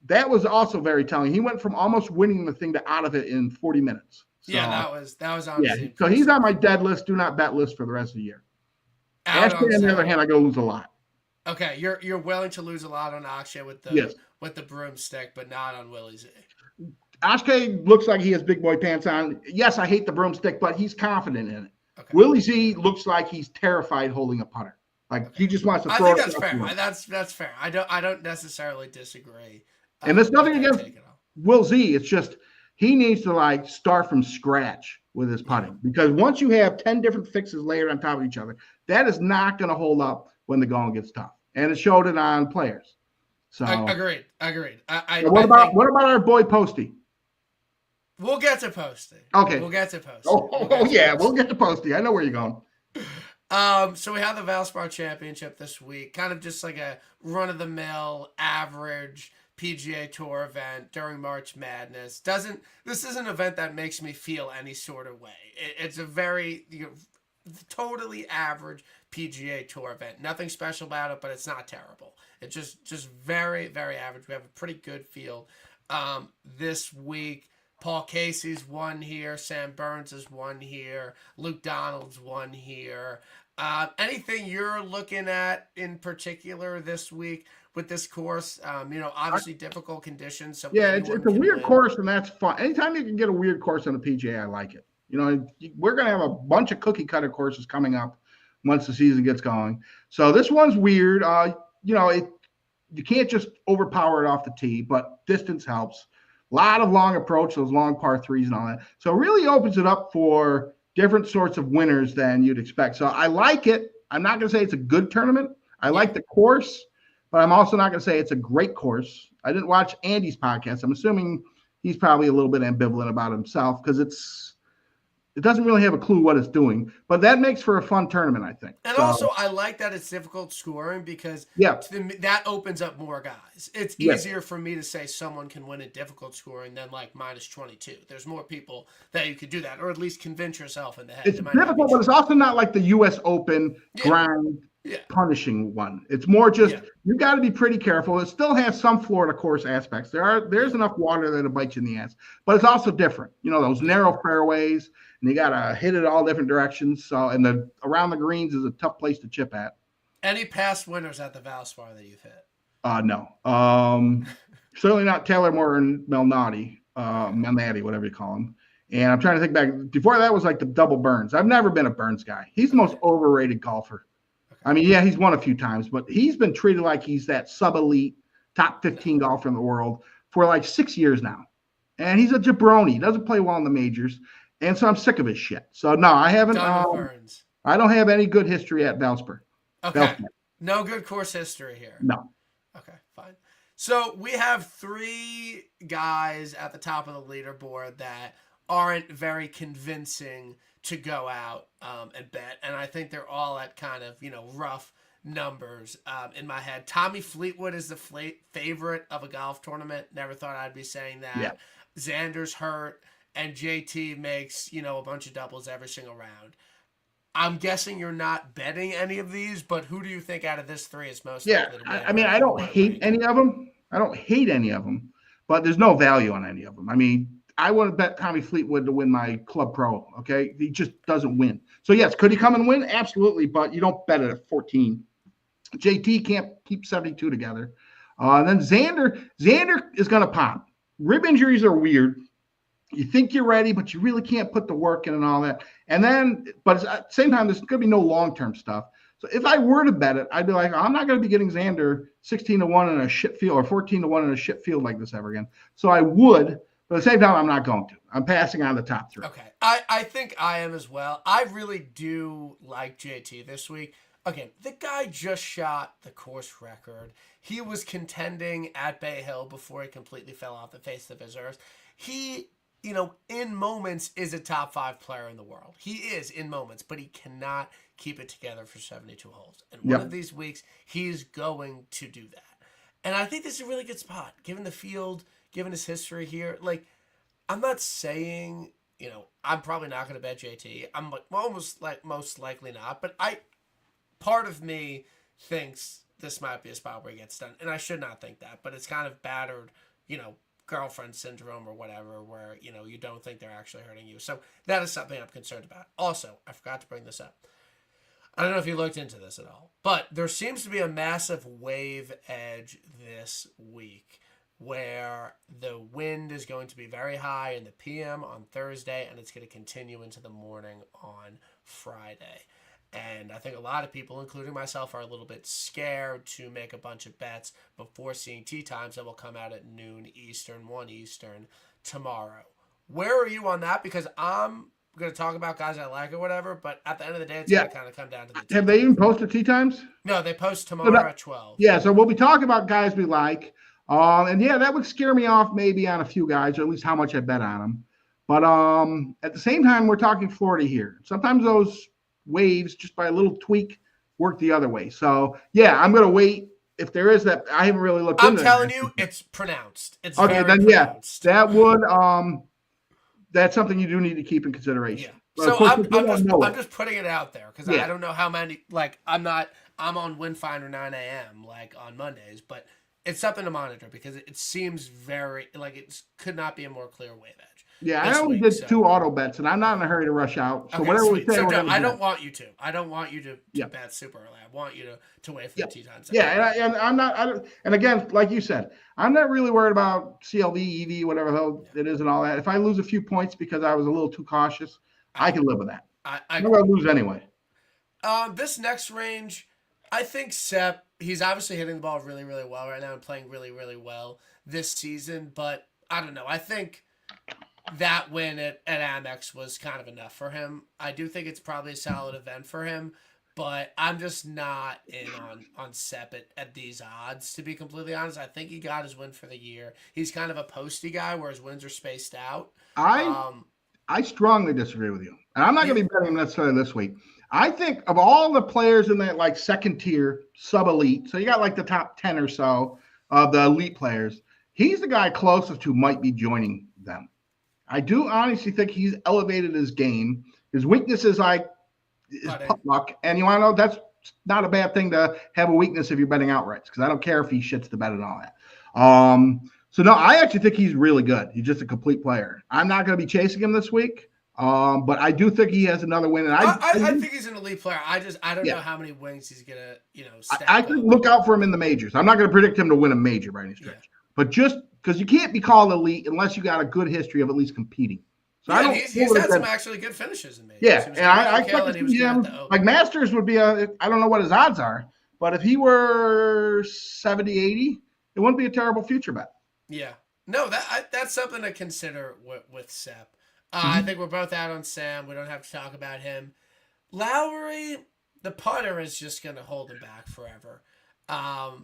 B: that was also very telling. He went from almost winning the thing to out of it in 40 minutes. So,
A: yeah, that was honestly.
B: Yeah, so he's on my dead list, do not bet list for the rest of the year. Ashkay, on the other hand, I go lose a lot.
A: Okay, you're willing to lose a lot on Akshay with the broomstick, but not on Willie Z.
B: Ashkay looks like he has big boy pants on. Yes, I hate the broomstick, but he's confident in it. Okay. Willie Z looks like he's terrified holding a putter. Like he just wants to throw it.
A: I think that's fair. That's fair. I don't necessarily disagree.
B: And there's nothing against Will Z. It's just he needs to like start from scratch with his putting, because once you have 10 different fixes layered on top of each other, that is not going to hold up when the going gets tough. And it showed it on Players. So
A: agreed.
B: What about our boy Posty?
A: We'll get to Posty.
B: Okay.
A: We'll get to Posty.
B: We'll get to Posty. I know where you're going.
A: So we have the Valspar Championship this week, kind of just like a run-of-the-mill, average PGA Tour event during March Madness. This is an event that makes me feel any sort of way. It's a very totally average PGA Tour event. Nothing special about it, but it's not terrible. It's just very, very average. We have a pretty good field. This week, Paul Casey's won here. Sam Burns has won here. Luke Donald's won here. Anything you're looking at in particular this week with this course? Obviously difficult conditions. So
B: it's a weird course, and that's fun. Anytime you can get a weird course on the PGA, I like it. We're going to have a bunch of cookie cutter courses coming up once the season gets going. So this one's weird. You can't just overpower it off the tee, but distance helps. A lot of long approach, those long par 3s and all that. So it really opens it up for different sorts of winners than you'd expect. So I like it. I'm not going to say it's a good tournament. I like the course, but I'm also not going to say it's a great course. I didn't watch Andy's podcast. I'm assuming he's probably a little bit ambivalent about himself because it doesn't really have a clue what it's doing, but that makes for a fun tournament, I think.
A: And also, I like that it's difficult scoring because that opens up more guys. It's easier for me to say someone can win a difficult scoring than like minus 22. There's more people that you could do that, or at least convince yourself in the head.
B: It's difficult, but it's also not like the U.S. Open grind
A: Yeah.
B: punishing one. It's more just
A: Yeah.
B: you got to be pretty careful. It still has some Florida course aspects. There's enough water that'll bite you in the ass, but it's also different. Those narrow fairways, and you got to hit it all different directions. So, and the around the greens is a tough place to chip at.
A: Any past winners at the Valspar that you've hit?
B: No. Certainly not Taylor Morton Malnati, Malnati, whatever you call him. And I'm trying to think back. Before that was like the double Burns. I've never been a Burns guy. He's the most overrated golfer. I mean, yeah, he's won a few times, but he's been treated like he's that sub-elite, top 15 golfer in the world for like 6 years now. And he's a jabroni. He doesn't play well in the majors. And so I'm sick of his shit. So, no, I haven't. I don't have any good history at Valspar.
A: Okay. Valspar. No good course history here.
B: No.
A: Okay, fine. So we have 3 guys at the top of the leaderboard that aren't very convincing to go out and bet. And I think they're all at kind of, rough numbers in my head. Tommy Fleetwood is the favorite of a golf tournament. Never thought I'd be saying that.
B: Yeah.
A: Xander's hurt, and JT makes, a bunch of doubles every single round. I'm guessing you're not betting any of these, but who do you think out of this 3 is most likely to win?
B: I mean, I don't hate any of them. But there's no value on any of them. I mean, I wouldn't bet Tommy Fleetwood to win my Club Pro, okay? He just doesn't win. So, yes, could he come and win? Absolutely, but you don't bet it at 14. JT can't keep 72 together. And then Xander is going to pop. Rib injuries are weird. You think you're ready, but you really can't put the work in and all that. And then, but at the same time, there's going to be no long-term stuff. So if I were to bet it, I'd be like, I'm not going to be getting Xander 16-1 in a shit field or 14-1 in a shit field like this ever again. So I would. But at the same time, I'm not going to. I'm passing on the top 3.
A: Okay. I think I am as well. I really do like JT this week. Again, the guy just shot the course record. He was contending at Bay Hill before he completely fell off the face of his earth. He, in moments is a top 5 player in the world. He is in moments, but he cannot keep it together for 72 holes. And one of these weeks, he's going to do that. And I think this is a really good spot, given the field, given his history here. Like, I'm not saying, I'm probably not going to bet JT. I'm almost like most likely not. But part of me thinks this might be a spot where he gets done. And I should not think that. But it's kind of battered, girlfriend syndrome or whatever, where, you don't think they're actually hurting you. So that is something I'm concerned about. Also, I forgot to bring this up. I don't know if you looked into this at all, but there seems to be a massive wave edge this week where the wind is going to be very high in the PM on Thursday, and it's going to continue into the morning on Friday. And I think a lot of people, including myself, are a little bit scared to make a bunch of bets before seeing tee times that will come out at noon Eastern, 1 Eastern tomorrow. Where are you on that? Because I'm going to talk about guys I like or whatever, but at the end of the day, it's going to kind of come down to the tee
B: Have they even posted tee times?
A: No, they post tomorrow at 12.
B: Yeah, so we'll be talking about guys we like. And yeah, that would scare me off maybe on a few guys, or at least how much I bet on them. But at the same time, we're talking Florida here. Sometimes those waves, just by a little tweak, work the other way. So yeah, I'm going to wait. If there is that, I haven't really looked into it.
A: I'm telling you, it's pronounced. It's
B: okay, then
A: pronounced.
B: Yeah, that would that's something you do need to keep in consideration.
A: Yeah. So I'm just putting it out there because I don't know how many. Like I'm on Windfinder 9 a.m. like on Mondays, but it's something to monitor because it seems very like it could not be a more clear wave edge.
B: Yeah, I only did 2 auto bets, and I'm not in a hurry to rush out. So whatever we say,
A: I don't want you to. I don't want you to bet super early. I want you to wait for the tee times.
B: Yeah, and I'm not. And again, like you said, I'm not really worried about CLV, EV, whatever the hell it is, and all that. If I lose a few points because I was a little too cautious, I can live with that. I'm going to lose anyway.
A: This next range, I think Sepp. He's obviously hitting the ball really, really well right now and playing really, really well this season. But I don't know. I think that win at Amex was kind of enough for him. I do think it's probably a solid event for him, but I'm just not in on Sepp at these odds, to be completely honest. I think he got his win for the year. He's kind of a posty guy where his wins are spaced out.
B: I strongly disagree with you. And I'm not going to be betting him necessarily this week. I think of all the players in that like second tier, sub-elite, so you got like the top 10 or so of the elite players, he's the guy closest who might be joining them. I do honestly think he's elevated his game. His weakness is like his putt luck. And you want to know, that's not a bad thing to have a weakness if you're betting outrights, because I don't care if he shits the bet and all that. So no, I actually think he's really good. He's just a complete player. I'm not going to be chasing him this week, but I do think he has another win. And
A: I think he's an elite player. I don't know how many wins he's gonna stack
B: I think look out for him in the majors. I'm not going to predict him to win a major by any stretch, but just because you can't be called elite unless you got a good history of at least competing. So I don't.
A: He's had some actually good finishes in majors.
B: Yeah, and I expect to see him. Like Masters would be I don't know what his odds are, but if he were 70, 80, it wouldn't be a terrible future bet.
A: Yeah. No, that's something to consider with Sepp. I think we're both out on Sam. We don't have to talk about him. Lowry, the putter is just going to hold him back forever.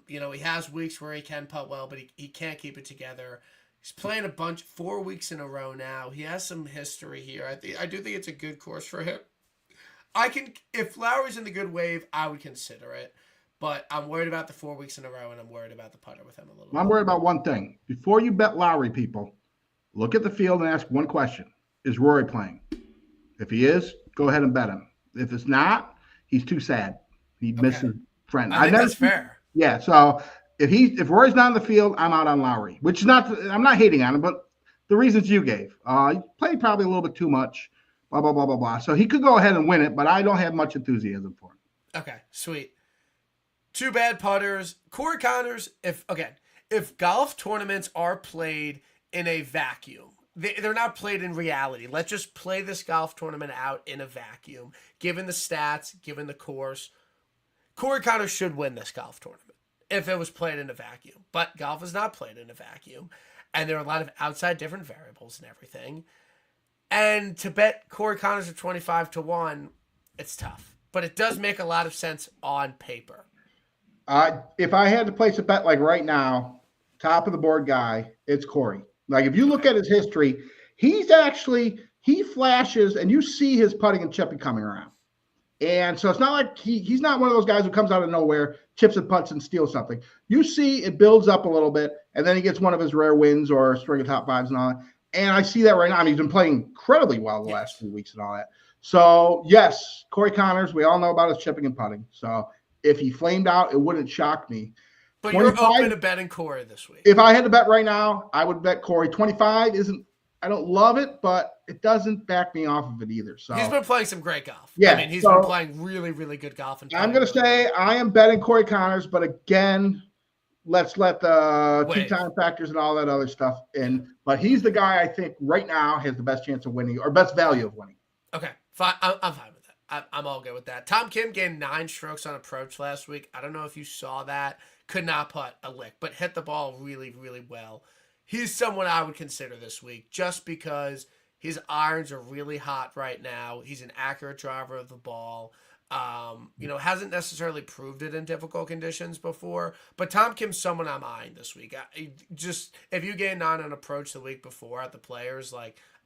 A: He has weeks where he can putt well, but he can't keep it together. He's playing 4 weeks in a row now. He has some history here. I do think it's a good course for him. If Lowry's in the good wave, I would consider it. But I'm worried about the 4 weeks in a row, and I'm worried about the putter with him a little bit.
B: I'm worried about one thing. Before you bet Lowry, people, look at the field and ask one question. Is Rory playing? If he is, go ahead and bet him. If it's not, he's too sad. He missed his friend.
A: I think that's fair.
B: Yeah, so if Rory's not in the field, I'm out on Lowry, which is not – I'm not hating on him, but the reasons you gave. He played probably a little bit too much, blah, blah, blah, blah, blah. So he could go ahead and win it, but I don't have much enthusiasm for him.
A: Okay, sweet. Two bad putters. Corey Connors, if golf tournaments are played in a vacuum, they're not played in reality. Let's just play this golf tournament out in a vacuum. Given the stats, given the course, Corey Connors should win this golf tournament if it was played in a vacuum. But golf is not played in a vacuum. And there are a lot of outside different variables and everything. And to bet Corey Connors at 25-1, it's tough. But it does make a lot of sense on paper.
B: If I had to place a bet like right now, top of the board guy, it's Corey. Like if you look at his history, he flashes and you see his putting and chipping coming around. And so it's not like he's not one of those guys who comes out of nowhere, chips and putts and steals something. You see it builds up a little bit, and then he gets one of his rare wins or a string of top fives and all that. And I see that right now. I mean, he's been playing incredibly well the last few weeks and all that. So, yes, Corey Connors, we all know about his chipping and putting. So if he flamed out, it wouldn't shock me.
A: But you're open to betting Corey this week.
B: If I had to bet right now, I would bet Corey. 25 isn't – I don't love it, but it doesn't back me off of it either. So
A: he's been playing some great golf.
B: Yeah.
A: I mean, he's been playing really, really good golf.
B: I'm going to say I am betting Corey Connors, but again, let's let the two-time factors and all that other stuff in. But he's the guy I think right now has the best chance of winning or best value of winning.
A: Okay, fine. I'm fine with that. I'm all good with that. Tom Kim gained 9 strokes on approach last week. I don't know if you saw that. Could not putt a lick, but hit the ball really, really well. He's someone I would consider this week just because his irons are really hot right now. He's an accurate driver of the ball. Hasn't necessarily proved it in difficult conditions before, but Tom Kim's someone I'm eyeing this week. If you gain 9 on approach the week before at the Players,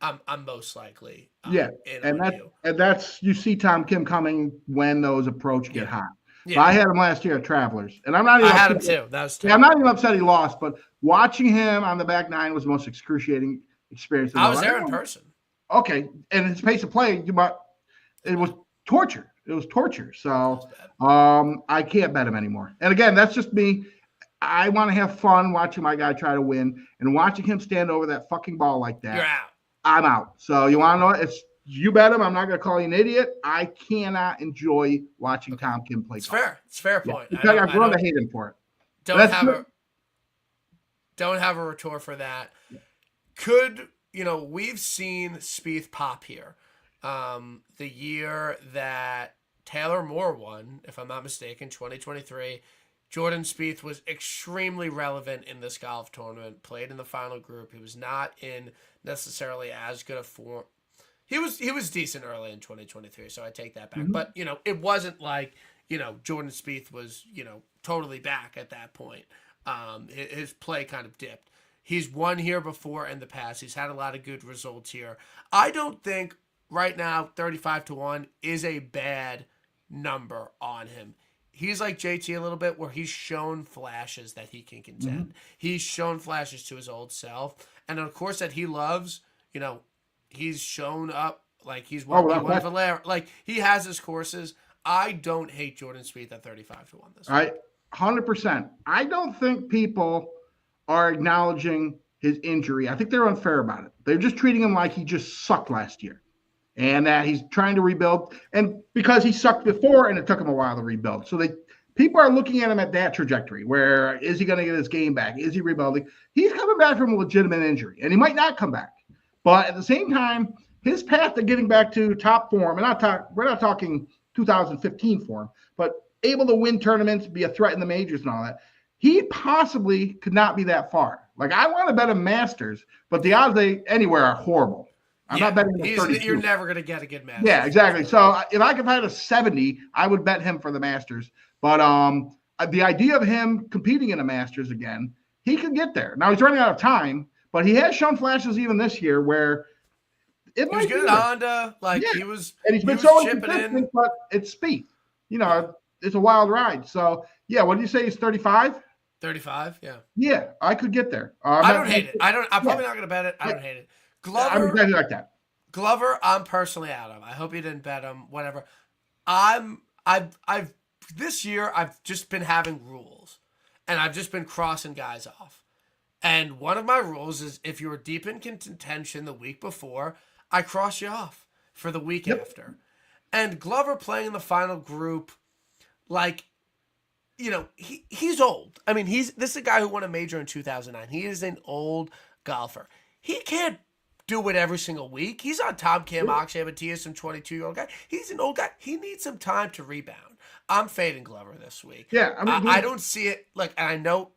A: I'm most likely
B: and that's you see Tom Kim coming when those approach get hot.
A: Yeah.
B: I had him last year at Travelers, and I'm not even.
A: I had him too. That was
B: I'm not even upset he lost, but watching him on the back nine was the most excruciating experience.
A: I was there in person.
B: Okay, and his pace of play, it was torture. It was torture. So I can't bet him anymore. And again, that's just me. I want to have fun watching my guy try to win, and watching him stand over that fucking ball like that.
A: You're out.
B: I'm out. So you want to know it? You bet him. I'm not going to call you an idiot. I cannot enjoy watching Tom Kim play.
A: It's fair. It's a fair point.
B: Yeah. I've grown to hate him for it.
A: Don't have a retort for that. Yeah. We've seen Spieth pop here. The year that Taylor Moore won, if I'm not mistaken, 2023, Jordan Spieth was extremely relevant in this golf tournament, played in the final group. He was not in necessarily as good a form. He was decent early in 2023, so I take that back. Mm-hmm. But, it wasn't like, Jordan Spieth was, totally back at that point. His play kind of dipped. He's won here before in the past. He's had a lot of good results here. I don't think right now 35-1 is a bad number on him. He's like JT a little bit where he's shown flashes that he can contend. Mm-hmm. He's shown flashes to his old self. And of course that he loves, he's shown up like he's won Valera. Like he has his courses. I don't hate Jordan Spieth at 35-1 this week.
B: I 100%. I don't think people are acknowledging his injury. I think they're unfair about it. They're just treating him like he just sucked last year and that he's trying to rebuild. And because he sucked before and it took him a while to rebuild. So people are looking at him at that trajectory where is he going to get his game back? Is he rebuilding? He's coming back from a legitimate injury and he might not come back. But at the same time, his path to getting back to top form, and we're not talking 2015 form, but able to win tournaments, be a threat in the majors and all that, he possibly could not be that far. Like, I want to bet him Masters, but the odds anywhere are horrible. I'm not betting him 32.
A: You're never going to get a good Masters.
B: Yeah, exactly. So if I could find a 70, I would bet him for the Masters. But the idea of him competing in a Masters again, he could get there. Now, he's running out of time, but he has shown flashes even this year where
A: he was good at Honda. He was,
B: and he's been so consistent, but it's Spieth. It's a wild ride. So, yeah, what did you say? He's 35?
A: 35, yeah.
B: Yeah, I could get there.
A: I don't hate it. I'm probably not going to bet it. I don't hate it. Glover,
B: I'm exactly like that.
A: Glover, I'm personally out of. I hope you didn't bet him. Whatever. This year I've just been having rules, and I've just been crossing guys off. And one of my rules is if you were deep in contention the week before, I cross you off for the week after. And Glover playing in the final group, he's old. I mean, this is a guy who won a major in 2009. He is an old golfer. He can't do it every single week. He's on Tom Kim, Akshay Bhatia, some 22-year-old guy. He's an old guy. He needs some time to rebound. I'm fading Glover this week.
B: Yeah,
A: I don't see it. And I know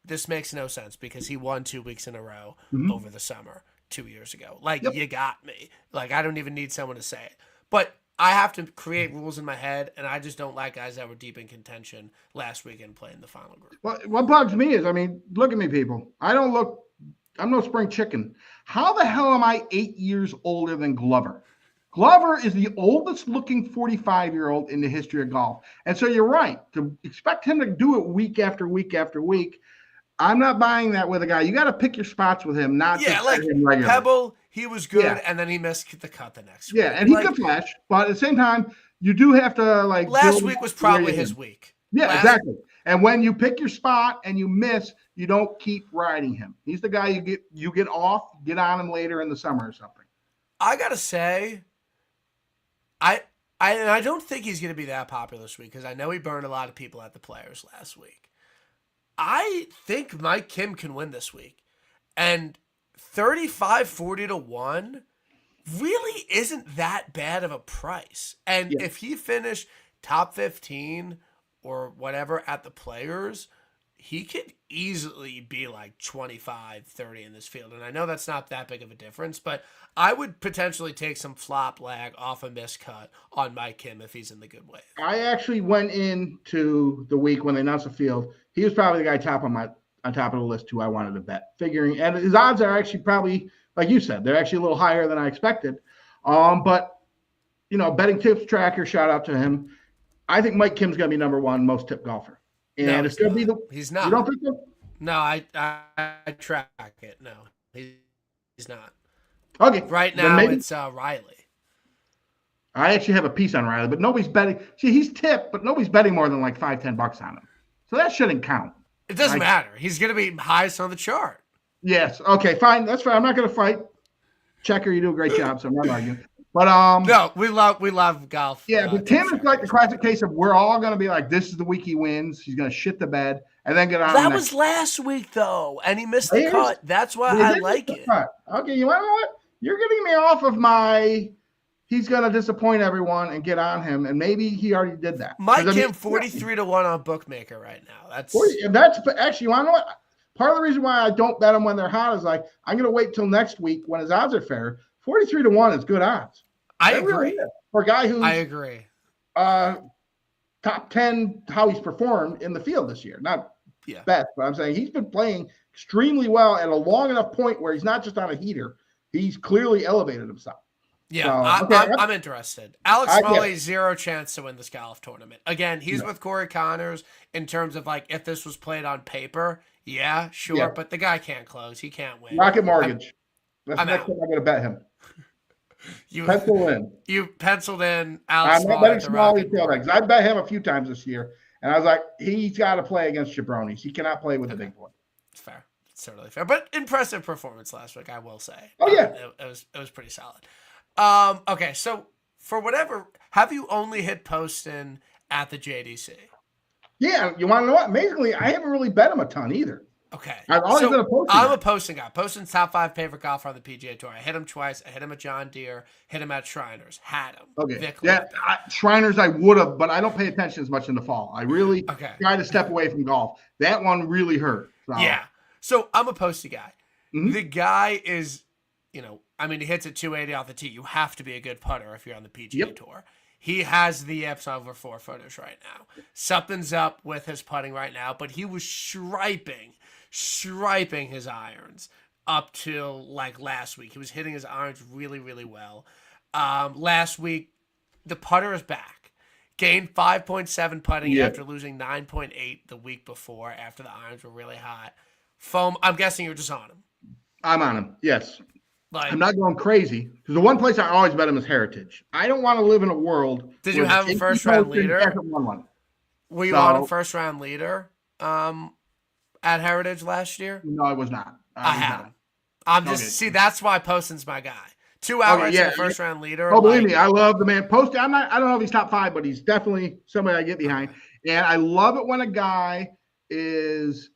A: this makes no sense because he won 2 weeks in a row over the summer 2 years ago. You got me. I don't even need someone to say it. But I have to create rules in my head, and I just don't like guys that were deep in contention last weekend playing the final group.
B: Well, what bugs me is, look at me, people. I'm no spring chicken. How the hell am I 8 years older than Glover? Glover is the oldest looking 45-year-old in the history of golf. And so you're right. To expect him to do it week after week after week, I'm not buying that with a guy. You got to pick your spots with him, not just him regularly.
A: Pebble, he was good, and then he missed the cut the next week.
B: Yeah, and he could flash, but at the same time, you do have to
A: last week was probably his week.
B: Yeah, exactly. And when you pick your spot and you miss, you don't keep riding him. He's the guy you get off, get on him later in the summer or something.
A: I gotta say, I don't think he's gonna be that popular this week because I know he burned a lot of people at the Players last week. I think Mike Kim can win this week, and 35-40-1 really isn't that bad of a price. And if he finished top 15 or whatever at the Players, he could easily be 25-30 in this field. And I know that's not that big of a difference, but I would potentially take some flop lag off a miscut on Mike Kim if he's in the good way.
B: I actually went into the week when they announced the field. He was probably the guy on top of the list who I wanted to bet, figuring, and his odds are actually probably, like you said, they're actually a little higher than I expected. But betting tips tracker, shout out to him. I think Mike Kim's going to be number one most tipped golfer. And it's going to be
A: he's not.
B: You don't think so?
A: No, I track it. No, he's not.
B: Okay.
A: Right now it's Riley.
B: I actually have a piece on Riley, but nobody's betting. See, he's tipped, but nobody's betting more than $5-10 on him. So that shouldn't count.
A: It doesn't matter. He's going to be highest on the chart.
B: Yes. Okay, fine. That's fine. I'm not going to fight. Checker, you do a great job, so I'm not arguing. But
A: no, we love golf.
B: Yeah, but Tim is the classic case of we're all going to be this is the week he wins. He's going to shit the bed and then get on.
A: That was last week though, and he missed the cut. That's why I like it.
B: Okay, you want to know what? You're getting me off of my. He's going to disappoint everyone and get on him, and maybe he already did that.
A: Mike Kim 43-1 on bookmaker right now. That's
B: actually, you want to know what? Part of the reason why I don't bet them when they're hot is I'm going to wait till next week when his odds are fair. 43-1 is good odds.
A: I agree.
B: Really for a guy who's
A: I agree.
B: Top 10 how he's performed in the field this year. Not best, but I'm saying he's been playing extremely well at a long enough point where he's not just on a heater. He's clearly elevated himself.
A: Yeah, so, I'm interested. Alex Smalley, zero chance to win this golf tournament. Again, he's with Corey Connors in terms of if this was played on paper, but the guy can't close. He can't win.
B: Rocket Mortgage. That's the next time I'm going to bet him.
A: You
B: Pencil in.
A: you penciled in
B: I'm
A: Alex
B: not
A: Smalley
B: betting
A: at the
B: Smalley
A: Rocket
B: tail
A: Board.
B: because I bet him a few times this year, and I was like, he's got to play against jabronis. He cannot play with the
A: Okay,
B: big boy.
A: it's fair. It's totally fair. But impressive performance last week, I will say.
B: Oh yeah,
A: It was pretty solid. Okay, so for whatever, have you only hit Poston at the JDC?
B: yeah. You want to know what? Amazingly, I haven't really bet him a ton either.
A: Okay.
B: I've always been
A: So
B: a Poston
A: I'm
B: guy.
A: a Poston guy. Poston's top 5 favorite golfer on the PGA Tour. I hit him twice. I hit him at John Deere, hit him at Shriners, had him.
B: Okay.
A: Vic
B: Yeah,
A: loved it.
B: Shriners I would have, but I don't pay attention as much in the fall. I really
A: Okay.
B: try to step away from golf. That one really hurt. So.
A: Yeah. So I'm a Posty guy.
B: Mhm.
A: The guy is, I mean, he hits at 280 off the tee. You have to be a good putter if you're on the PGA Tour. He has the yips over 4-footers right now. Something's up with his putting right now, but he was striping his irons up till like last week. He was hitting his irons really, really well. Last week, the putter is back. Gained 5.7 putting after losing 9.8 the week before after the irons were really hot. Foam, I'm guessing you're just on him.
B: I'm on him. Yes.
A: Like,
B: I'm not going crazy because the one place I always bet him is Heritage. I don't want to live in a world.
A: Did you have a first round leader? Were you on a first round leader at Heritage last year?
B: No, I was not.
A: I had him. I'm just see that's why Poston's my guy. 2 hours in the first round leader.
B: Oh, believe me, I love the man. Poston. I don't know if he's top 5, but he's definitely somebody I get behind. And I love it when a guy is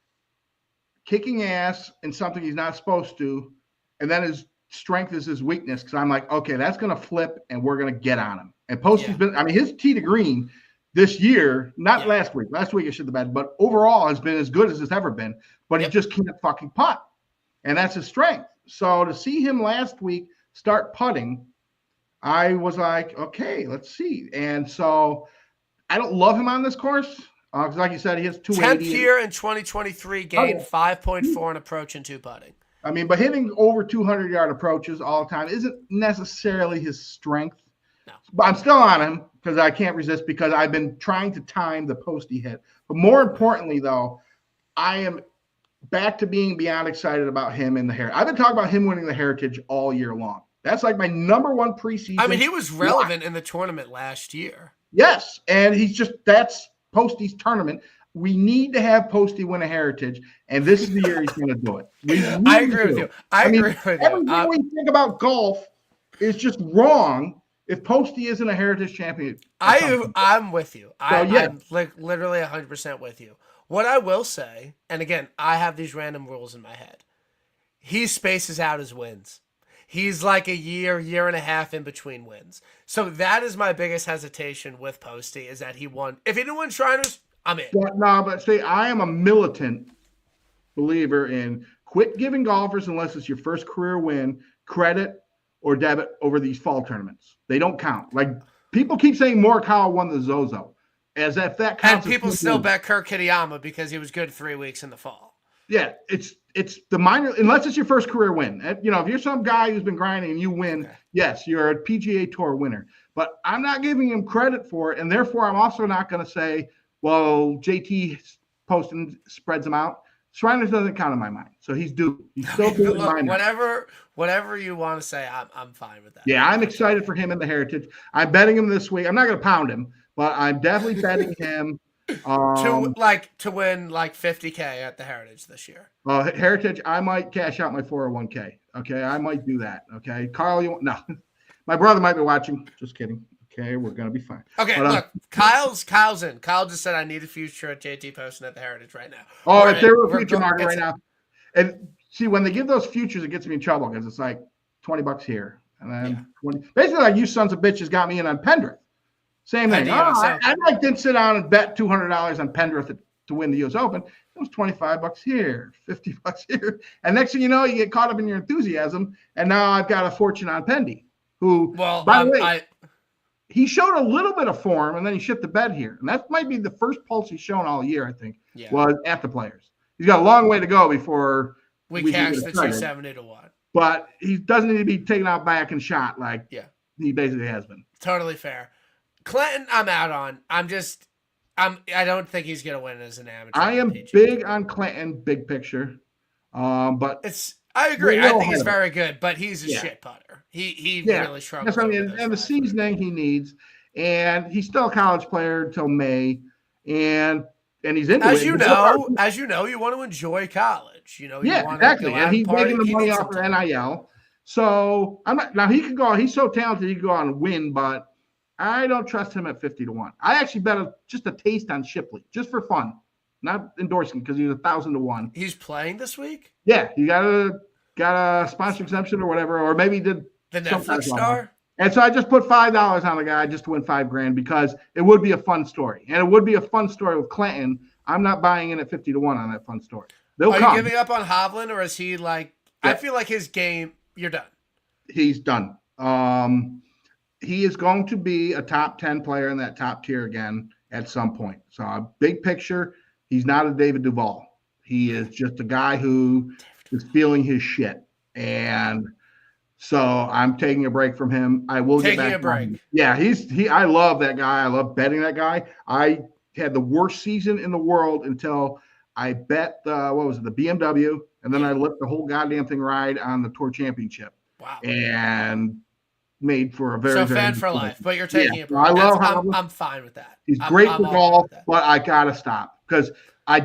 B: kicking ass in something he's not supposed to, and then his strength is his weakness. Because I'm like, okay, that's going to flip, and we're going to get on him. And Poston's been. I mean, his tee to green this year, not last week. Last week I should have bet, but overall has been as good as it's ever been. But he just can't fucking putt, and that's his strength. So to see him last week start putting, I was like, okay, let's see. And so I don't love him on this course because, like you said, he has 280.
A: 10th here in 2023, gained 5.4 in approach and 2 putting.
B: I mean, but hitting over 200-yard approaches all the time isn't necessarily his strength.
A: No.
B: But I'm still on him because I can't resist because I've been trying to time the Posty hit. But more importantly, though, I am back to being beyond excited about him in the Heritage. I've been talking about him winning the Heritage all year long. That's like my number one preseason.
A: I mean, he was relevant in the tournament last year.
B: Yes, and that's Posty's tournament. We need to have Posty win a Heritage, and this is the year he's going to do it.
A: I agree with you. I agree with you.
B: Everything we think about golf is just wrong if Posty isn't a Heritage champion.
A: I'm with you. I'm like literally 100% with you. What I will say, and again, I have these random rules in my head. He spaces out his wins. He's like a year and a half in between wins. So that is my biggest hesitation with Posty is that he won. If he didn't win Shriners, I'm in.
B: But see, I am a militant believer in quit giving golfers, unless it's your first career win, credit or debit over these fall tournaments. They don't count. Like people keep saying Morikawa won the Zozo. As if that counts.
A: And people still bet Kirk Kitayama because he was good 3 weeks in the fall.
B: Yeah, it's the minor, unless it's your first career win. If you're some guy who's been grinding and you win, yes, you're a PGA Tour winner. But I'm not giving him credit for it, and therefore I'm also not going to say, well, JT Poston spreads them out. Shriners doesn't count in my mind, so he's due. He's still due in my mind.
A: Whatever you want to say, I'm fine with that.
B: Yeah, I'm excited for him in the Heritage. I'm betting him this week. I'm not going to pound him, but I'm definitely betting him
A: to win like $50K at the Heritage this year.
B: Heritage, I might cash out my 401k. Okay, I might do that. Okay, Carl, no, my brother might be watching. Just kidding. Okay, we're gonna be fine.
A: Okay, but, look, Kyle's in. Kyle just said I need a future at JT Poston at the Heritage right now.
B: If there were a future market right now, and see when they give those futures, it gets me in trouble because it's like $20 here and then 20. Basically, like you sons of bitches got me in on Pendrith. Same thing. I didn't sit down and bet $200 on Pendrith to win the U.S. Open. It was $25 here, $50 here, and next thing you know, you get caught up in your enthusiasm, and now I've got a fortune on Pendy, who, by the way, he showed a little bit of form, and then he shit the bed here, and that might be the first pulse he's shown all year. I think was at the Players. He's got a long way to go before
A: we cashed the 270 to 1.
B: But he doesn't need to be taken out back and shot like he basically has been.
A: Totally fair. Clinton, I'm out on. I don't think he's gonna win as an amateur.
B: I am big on Clinton, big picture. But
A: I agree.
B: They're
A: I
B: well
A: think he's
B: ahead of it.
A: very good, but he's a
B: Yeah.
A: shit putter. He
B: Yeah.
A: really struggles
B: That's what I
A: over
B: mean.
A: those
B: And the
A: drives.
B: seasoning he needs. And he's still a college player until May. And he's into it.
A: As you know, you want to enjoy college. You know, you
B: Yeah,
A: want to go
B: exactly. And
A: out and
B: he's making
A: party.
B: the
A: He
B: money
A: needs
B: off
A: some
B: of
A: time.
B: NIL. So I'm not now he could go, he's so talented, he could go out and win, but I don't trust him at 50-1. I actually bet just a taste on Shipley, just for fun. Not endorsing because he's 1,000-1.
A: He's playing this week?
B: Yeah, you got a sponsor exemption or whatever, or maybe he did
A: The
B: some
A: Netflix star?
B: And so I just put $5 on the guy just to win $5,000 because it would be a fun story. And it would be a fun story with Clinton. I'm not buying in at 50-1 on that fun story. They'll
A: Are
B: come.
A: you giving up on Hovland, or is he like?
B: Yeah.
A: I feel like his game. You're done.
B: He's done. He is going to be a top 10 player in that top tier again at some point. So a big picture, he's not a David Duval. He is just a guy who is feeling his shit. And so I'm taking a break from him. I will get back.
A: Taking a break.
B: Yeah, I love that guy. I love betting that guy. I had the worst season in the world until I bet the BMW, and then I let the whole goddamn thing ride on the Tour Championship.
A: Wow.
B: And made for a very
A: fan for life, but you're taking a break.
B: I love how
A: I'm fine with that.
B: He's great for golf, but I gotta stop because I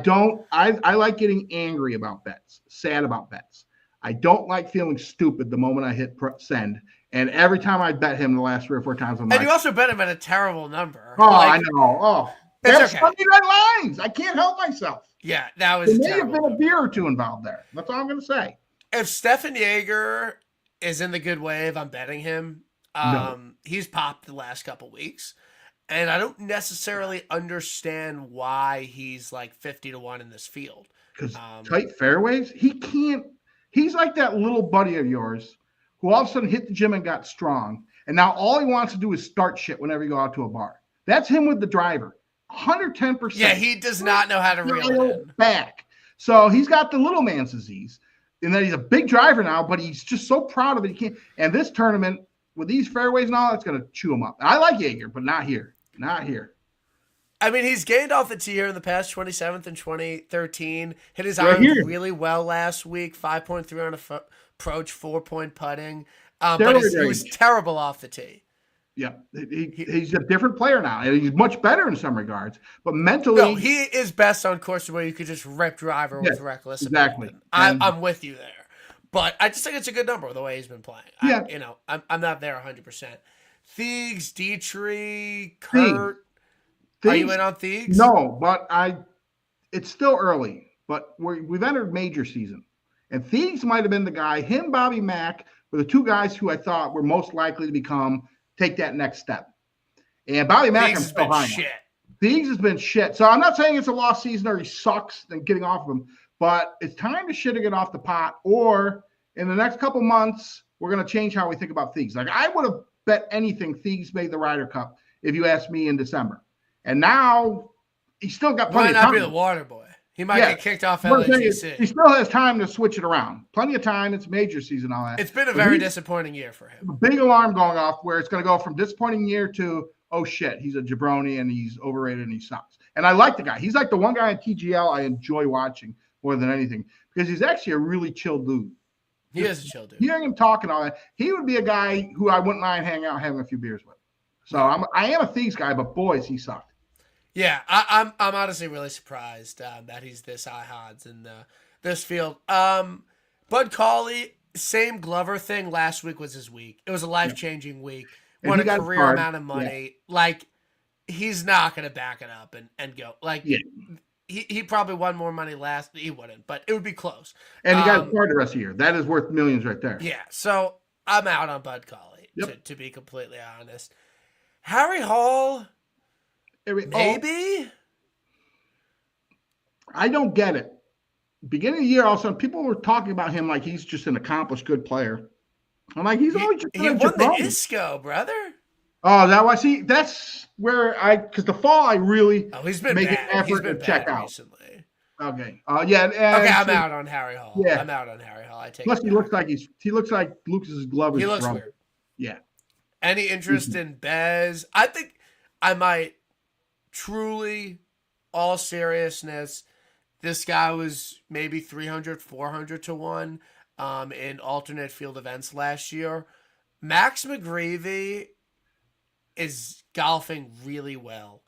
B: like getting angry about bets, sad about bets. I don't like feeling stupid the moment I hit send. And every time I bet him the last 3 or 4 times,
A: and you also bet him at a terrible number.
B: Oh, I know. Oh, that's
A: okay.
B: Sunday Night Lines. I can't help myself.
A: Yeah, that was.
B: There may have been a beer or two involved there. That's all I'm going to say.
A: If Stefan Jaeger is in the good wave, I'm betting him.
B: No.
A: He's popped the last couple weeks, and I don't necessarily understand why he's like 50-1 in this field.
B: Because tight fairways, he can't. He's like that little buddy of yours who all of a sudden hit the gym and got strong, and now all he wants to do is start shit whenever you go out to a bar. That's him with the driver, 110%.
A: Yeah, he does not know how to reel it in.
B: Back. So he's got the little man's disease, in that he's a big driver now, but he's just so proud of it. He can't. And this tournament, with these fairways and all, it's going to chew him up. I like Jaeger, but not here. Not here.
A: I mean, he's gained off the tee here in the past, 27th and 2013. Hit his irons really well last week. 5.3 on approach, 4-point putting. But he was terrible off the tee.
B: Yeah, he's a different player now, and he's much better in some regards. But mentally,
A: no, he is best on courses where you could just rip driver with reckless
B: exactly.
A: abandon. I'm with you there. But I just think it's a good number the way he's been playing.
B: Yeah.
A: I'm not there 100%. Thiegs, Dietrich, Kurt.
B: Thiegs,
A: are you in on Thiegs?
B: No, but it's still early. But we've entered major season. And Thiegs might have been the guy. Him, Bobby Mack, were the two guys who I thought were most likely to take that next step. And Bobby Mack,
A: Thiegs has been shit.
B: Thiegs has been shit. So I'm not saying it's a lost season or he sucks and getting off of him. But it's time to shit or get off the pot, or in the next couple months, we're going to change how we think about Thiegs. Like, I would have bet anything Thiegs made the Ryder Cup if you asked me in December. And now he's still got plenty of time.
A: He might not be the water boy. He might get kicked off LAGC.
B: He still has time to switch it around. Plenty of time. It's major season, all that.
A: It's been a very disappointing year for him.
B: A big alarm going off where it's going to go from disappointing year to, oh, shit, he's a jabroni and he's overrated and he sucks. And I like the guy. He's like the one guy in TGL I enjoy watching more than anything, because he's actually a really chill dude.
A: He is a chill dude.
B: Hearing him talk and all that, he would be a guy who I wouldn't mind hanging out having a few beers with. So I am a Thieves guy, but boys, he sucked.
A: Yeah, I'm honestly really surprised that he's this high odds in this field. Bud Cauley, same Glover thing. Last week was his week. It was a life-changing week. Won a career amount of money. Yeah. Like, he's not going to back it up and go. Like, he probably won more money last. He wouldn't, but it would be close.
B: And he got a card the rest of the year. That is worth millions right there.
A: Yeah, so I'm out on Bud Cauley, to be completely honest. Harry Hall, maybe?
B: I don't get it. Beginning of the year, all of a sudden, people were talking about him like he's just an accomplished good player. I'm like, he's always just
A: he won the ISCO, brother.
B: Oh, that was that's where because the fall I really
A: he's been
B: make
A: bad.
B: an effort to check out
A: recently.
B: Okay.
A: Okay, I'm out on Harry Hall.
B: Yeah.
A: I'm out on Harry Hall. I take
B: Plus, he looks like Lucas's Glover's
A: He looks
B: brother.
A: weird.
B: Yeah.
A: Any interest in Bez? I think I might truly, all seriousness, this guy was maybe 300, 400 to 1. in alternate field events last year. Max McGreevy is golfing really well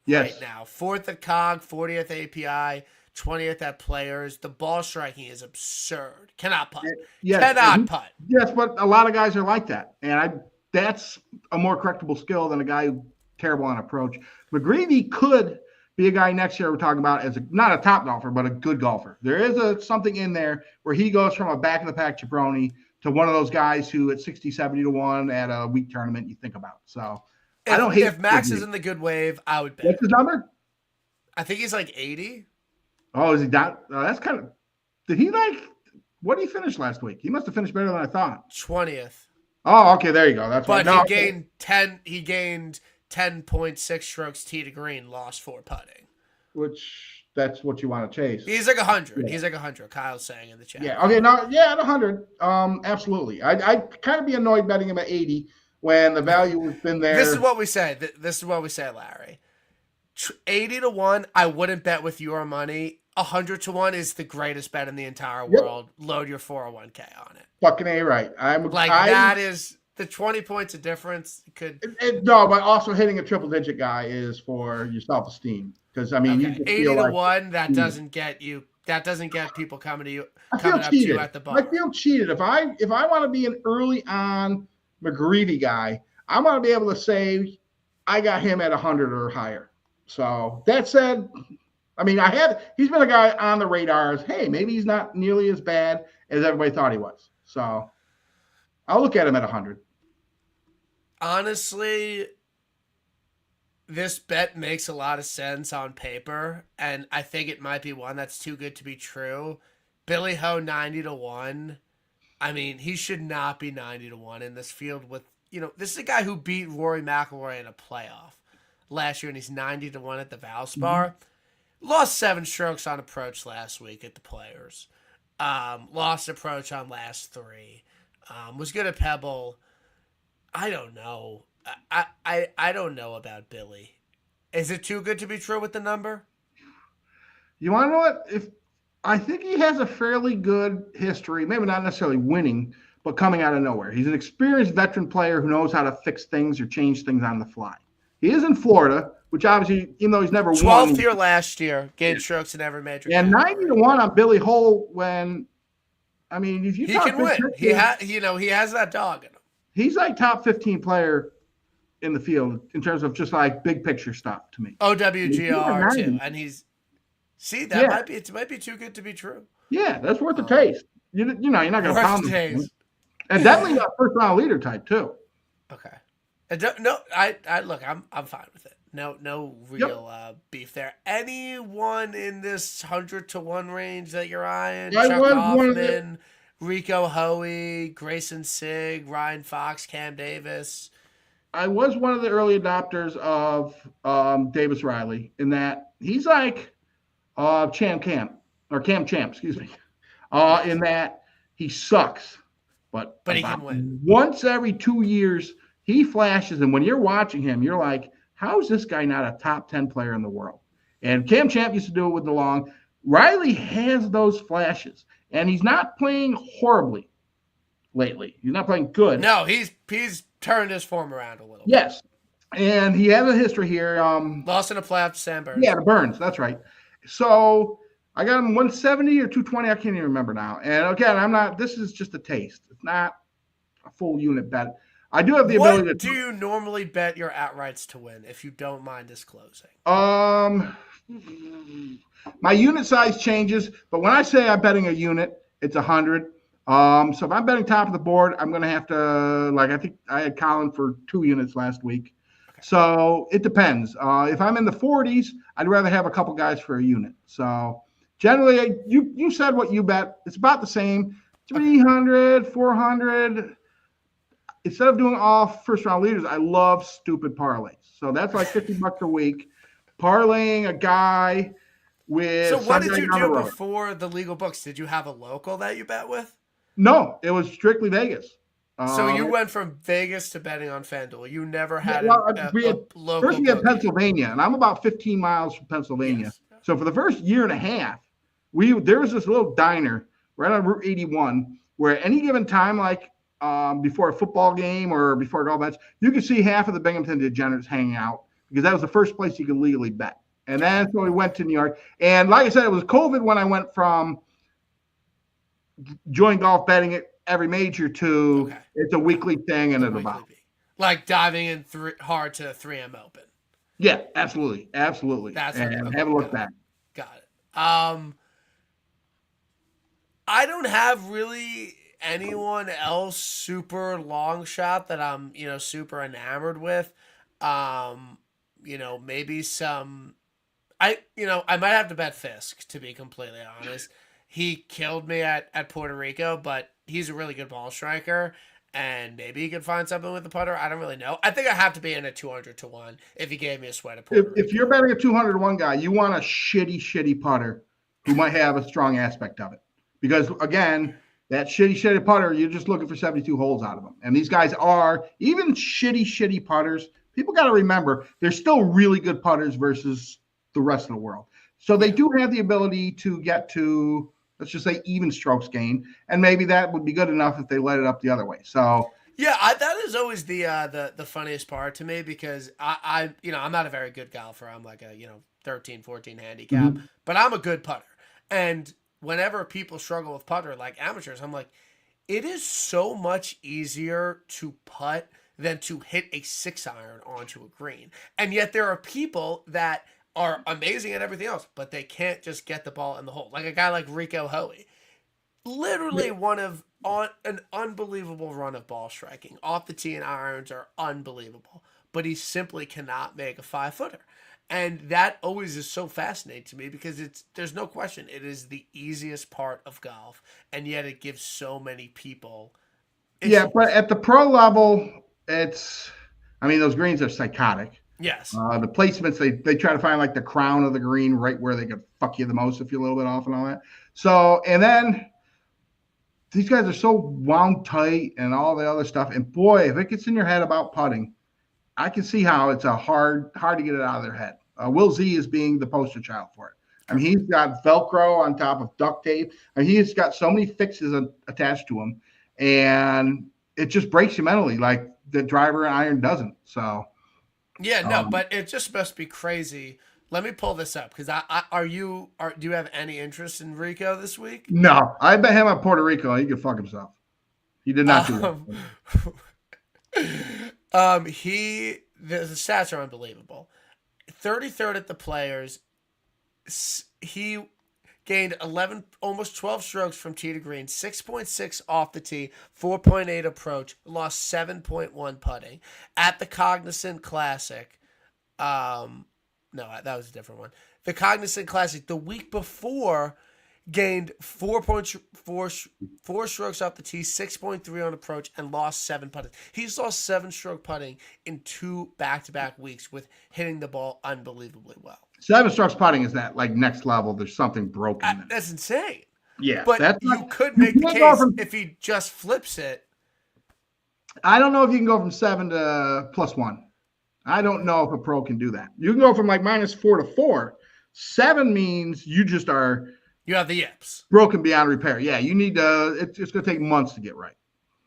A: right
B: Yes.
A: now. 4th at COG, 40th API, 20th at Players. The ball striking is absurd. Cannot putt.
B: Yes.
A: Cannot putt.
B: Yes, but a lot of guys are like that. And that's a more correctable skill than a guy who's terrible on approach. McGreevy could be a guy next year we're talking about as not a top golfer, but a good golfer. There is something in there where he goes from a back-of-the-pack jabroni to one of those guys who at 60, 70 to 1 at a week tournament you think about. So I don't hate
A: if Max is in the good wave, I would bet.
B: What's his number?
A: I think he's like 80.
B: Oh, is he down? That's kind of – did he what did he finish last week? He must have finished better than I thought.
A: 20th.
B: Oh, okay, there you go. That's
A: but he gained 10. He gained 10.6 strokes tee to green, lost 4 putting.
B: Which that's what you want to chase.
A: He's like 100. Yeah. He's like 100. Kyle's saying in the chat.
B: Yeah. Okay. No. Yeah, at 100. Absolutely. I'd kind of be annoyed betting him at 80 when the value has been there.
A: This is what we say. This is what we say, Larry. 80 to 1. I wouldn't bet with your money. 100 to 1 is the greatest bet in the entire world. Load your 401k on it.
B: Fucking A right.
A: That is the 20 points of difference
B: no, but also hitting a triple digit guy is for your self-esteem. Because I mean,
A: okay. 80 to 1, that doesn't get you. That doesn't get people coming to you.
B: Coming up to you at the bar. I feel cheated. If I want to be an early on McGreevy guy, I want to be able to say I got him at 100 or higher. So that said, I mean, he's been a guy on the radars. Hey, maybe he's not nearly as bad as everybody thought he was. So I'll look at him at 100.
A: Honestly, this bet makes a lot of sense on paper, and I think it might be one that's too good to be true. Billy Ho 90 to 1. I mean, he should not be 90 to 1 in this field with, this is a guy who beat Rory McIlroy in a playoff last year, and he's 90 to 1 at the Valspar. Mm-hmm. Lost 7 strokes on approach last week at the Players. Lost approach on last 3. Was good at Pebble. I don't know. I don't know about Billy. Is it too good to be true with the number?
B: You want to know what? I think he has a fairly good history, maybe not necessarily winning, but coming out of nowhere. He's an experienced veteran player who knows how to fix things or change things on the fly. He is in Florida, which obviously, even though he's never
A: 12th
B: won.
A: 12th here last year, gained strokes in every major.
B: And 90 to 1 on Billy Ho when, I mean, if you
A: he can win. He has that dog in him.
B: He's like top 15 player in the field in terms of just like big picture stuff to me.
A: OWGR too, and he's it might be too good to be true.
B: Yeah, that's worth a taste. You're not going to pound him. And definitely not first round leader type too.
A: Okay. I'm fine with it. No real beef there. Anyone in this 100 to 1 range that you're eyeing? Chuck Hoffman, Rico Hoey, Grayson Sigg, Ryan Fox, Cam Davis.
B: I was one of the early adopters of Davis Riley in that he's like Cam Champ, excuse me. In that he sucks, but
A: he can win.
B: Once every 2 years, he flashes, and when you're watching him, you're like, how is this guy not a top 10 player in the world? And Cam Champ used to do it with DeLong. Riley has those flashes, and he's not playing horribly lately. He's not playing good.
A: No, he's turned his form around a little.
B: Yes, and he has a history here.
A: Lost in a playoff to Sam Burns.
B: Yeah, to Burns. That's right. So I got him 170 or 220. I can't even remember now. And again, this is just a taste. It's not a full unit bet. I do have the ability to.
A: What do you normally bet your outrights to win, if you don't mind disclosing?
B: My unit size changes, but when I say I'm betting a unit, it's 100. So if I'm betting top of the board, I'm going to have to, I think I had Colin for 2 units last week. Okay. So it depends. If I'm in the 40s, I'd rather have a couple guys for a unit. So generally, you said what you bet. It's about the same. 300, 400. Instead of doing all first round leaders, I love stupid parlays. So that's like $50 a week. Parlaying a guy with.
A: So what did you do before the legal books? Did you have a local that you bet with?
B: No, it was strictly Vegas.
A: So you went from Vegas to betting on FanDuel. You never had a local.
B: First, we had Pennsylvania, and I'm about 15 miles from Pennsylvania. Yes. So for the first year and a half, there was this little diner right on Route 81 where at any given time, like before a football game or before a golf match, you could see half of the Binghamton degenerates hanging out because that was the first place you could legally bet. And that's when we went to New York. And like I said, it was COVID when I went from join golf betting at every major to it's a weekly thing and it'll about.
A: Like diving in hard to 3M Open.
B: Yeah, absolutely. Absolutely.
A: That's
B: and have a look back.
A: Got it. I don't have really anyone else super long shot that I'm, super enamored with. Maybe some I might have to bet Fisk, to be completely honest. He killed me at Puerto Rico, but he's a really good ball striker, and maybe he could find something with the putter. I don't really know. I think I have to be in at 200 to 1 if he gave me a sweat at Puerto Rico.
B: If you're betting a 200 to 1 guy, you want a shitty putter who might have a strong aspect of it. Because, again, that shitty putter, you're just looking for 72 holes out of them. And these guys are, even shitty putters, people got to remember, they're still really good putters versus the rest of the world. So they do have the ability to get to, let's just say, even strokes gained, and maybe that would be good enough if they let it up the other way. So
A: that is always the funniest part to me, because I'm not a very good golfer. I'm like a 13, 14 handicap, but I'm a good putter. And whenever people struggle with putter, like amateurs, I'm like, it is so much easier to putt than to hit a 6-iron onto a green. And yet there are people that are amazing at everything else, but they can't just get the ball in the hole. Like a guy like Rico Hoey. Literally an unbelievable run of ball striking. Off the tee and irons are unbelievable. But he simply cannot make a 5-footer. And that always is so fascinating to me, because there's no question it is the easiest part of golf, and yet it gives so many people.
B: But at the pro level, those greens are psychotic.
A: Yes.
B: The placements, they try to find like the crown of the green right where they could fuck you the most if you're a little bit off and all that. So, and then these guys are so wound tight and all the other stuff. And boy, if it gets in your head about putting, I can see how it's hard to get it out of their head. Will Z is being the poster child for it. I mean, he's got Velcro on top of duct tape. I mean, he's got so many fixes attached to him, and it just breaks you mentally like the driver and iron doesn't. So.
A: Yeah, but it just must be crazy. Let me pull this up, because do you have any interest in Rico this week?
B: No, I bet him on Puerto Rico. He could fuck himself. He did not do
A: that. The stats are unbelievable. 33rd at the Players. He gained 11, almost 12 strokes from tee to green, 6.6 off the tee, 4.8 approach, lost 7.1 putting. At the Cognizant Classic, no, that was a different one. The Cognizant Classic, the week before, gained 4 strokes off the tee, 6.3 on approach, and lost 7 putting. He's lost 7-stroke putting in 2 back-to-back weeks with hitting the ball unbelievably well.
B: 7 strokes putting is that like next level. There's something broken.
A: That's insane.
B: Yeah,
A: but you could make the case if he just flips it.
B: I don't know if you can go from 7 to +1. I don't know if a pro can do that. You can go from like -4 to 4. 7 means you just are.
A: You have the yips.
B: Broken beyond repair. Yeah, you need to. It's going to take months to get right.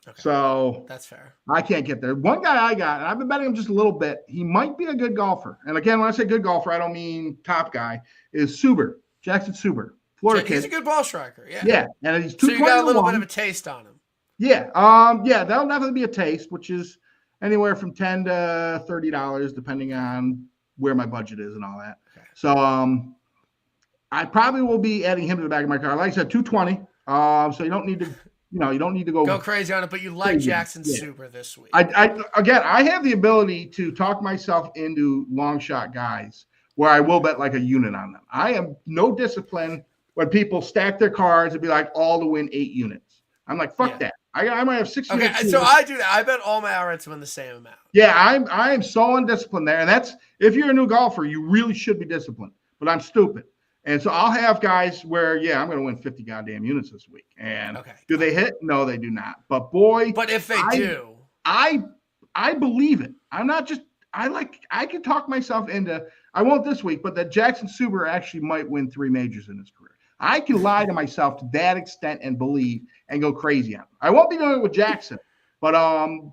B: Okay. So
A: that's fair.
B: I can't get there. One guy I got, and I've been betting him just a little bit. He might be a good golfer. And again, when I say good golfer, I don't mean top guy. Is Suber, Jackson Suber, Florida kid.
A: He's a good ball striker. Yeah.
B: Yeah, and he's 221.
A: So you got a little bit of a taste on him.
B: Yeah. That'll definitely be a taste, which is anywhere from $10 to $30, depending on where my budget is and all that. Okay. So I probably will be adding him to the back of my car. Like I said, 220. So you don't need to. You don't need to go
A: crazy on it, but you like crazy. Jackson Super this week.
B: I have the ability to talk myself into long shot guys where I will bet like a unit on them. I am no discipline when people stack their cards and be like all to win 8 units. I'm like, fuck that. I might have 6 units.
A: Okay, so I do that. I bet all my outrights win the same amount.
B: Yeah, I am so undisciplined there. And that's, if you're a new golfer, you really should be disciplined. But I'm stupid. And so I'll have guys where, I'm going to win 50 goddamn units this week. And do they hit? No, they do not. But boy,
A: if they do,
B: I believe it. I'm not just, I can talk myself into, I won't this week, but that Jackson Suber actually might win 3 majors in his career. I can lie to myself to that extent and believe and go crazy on him. I won't be doing it with Jackson, but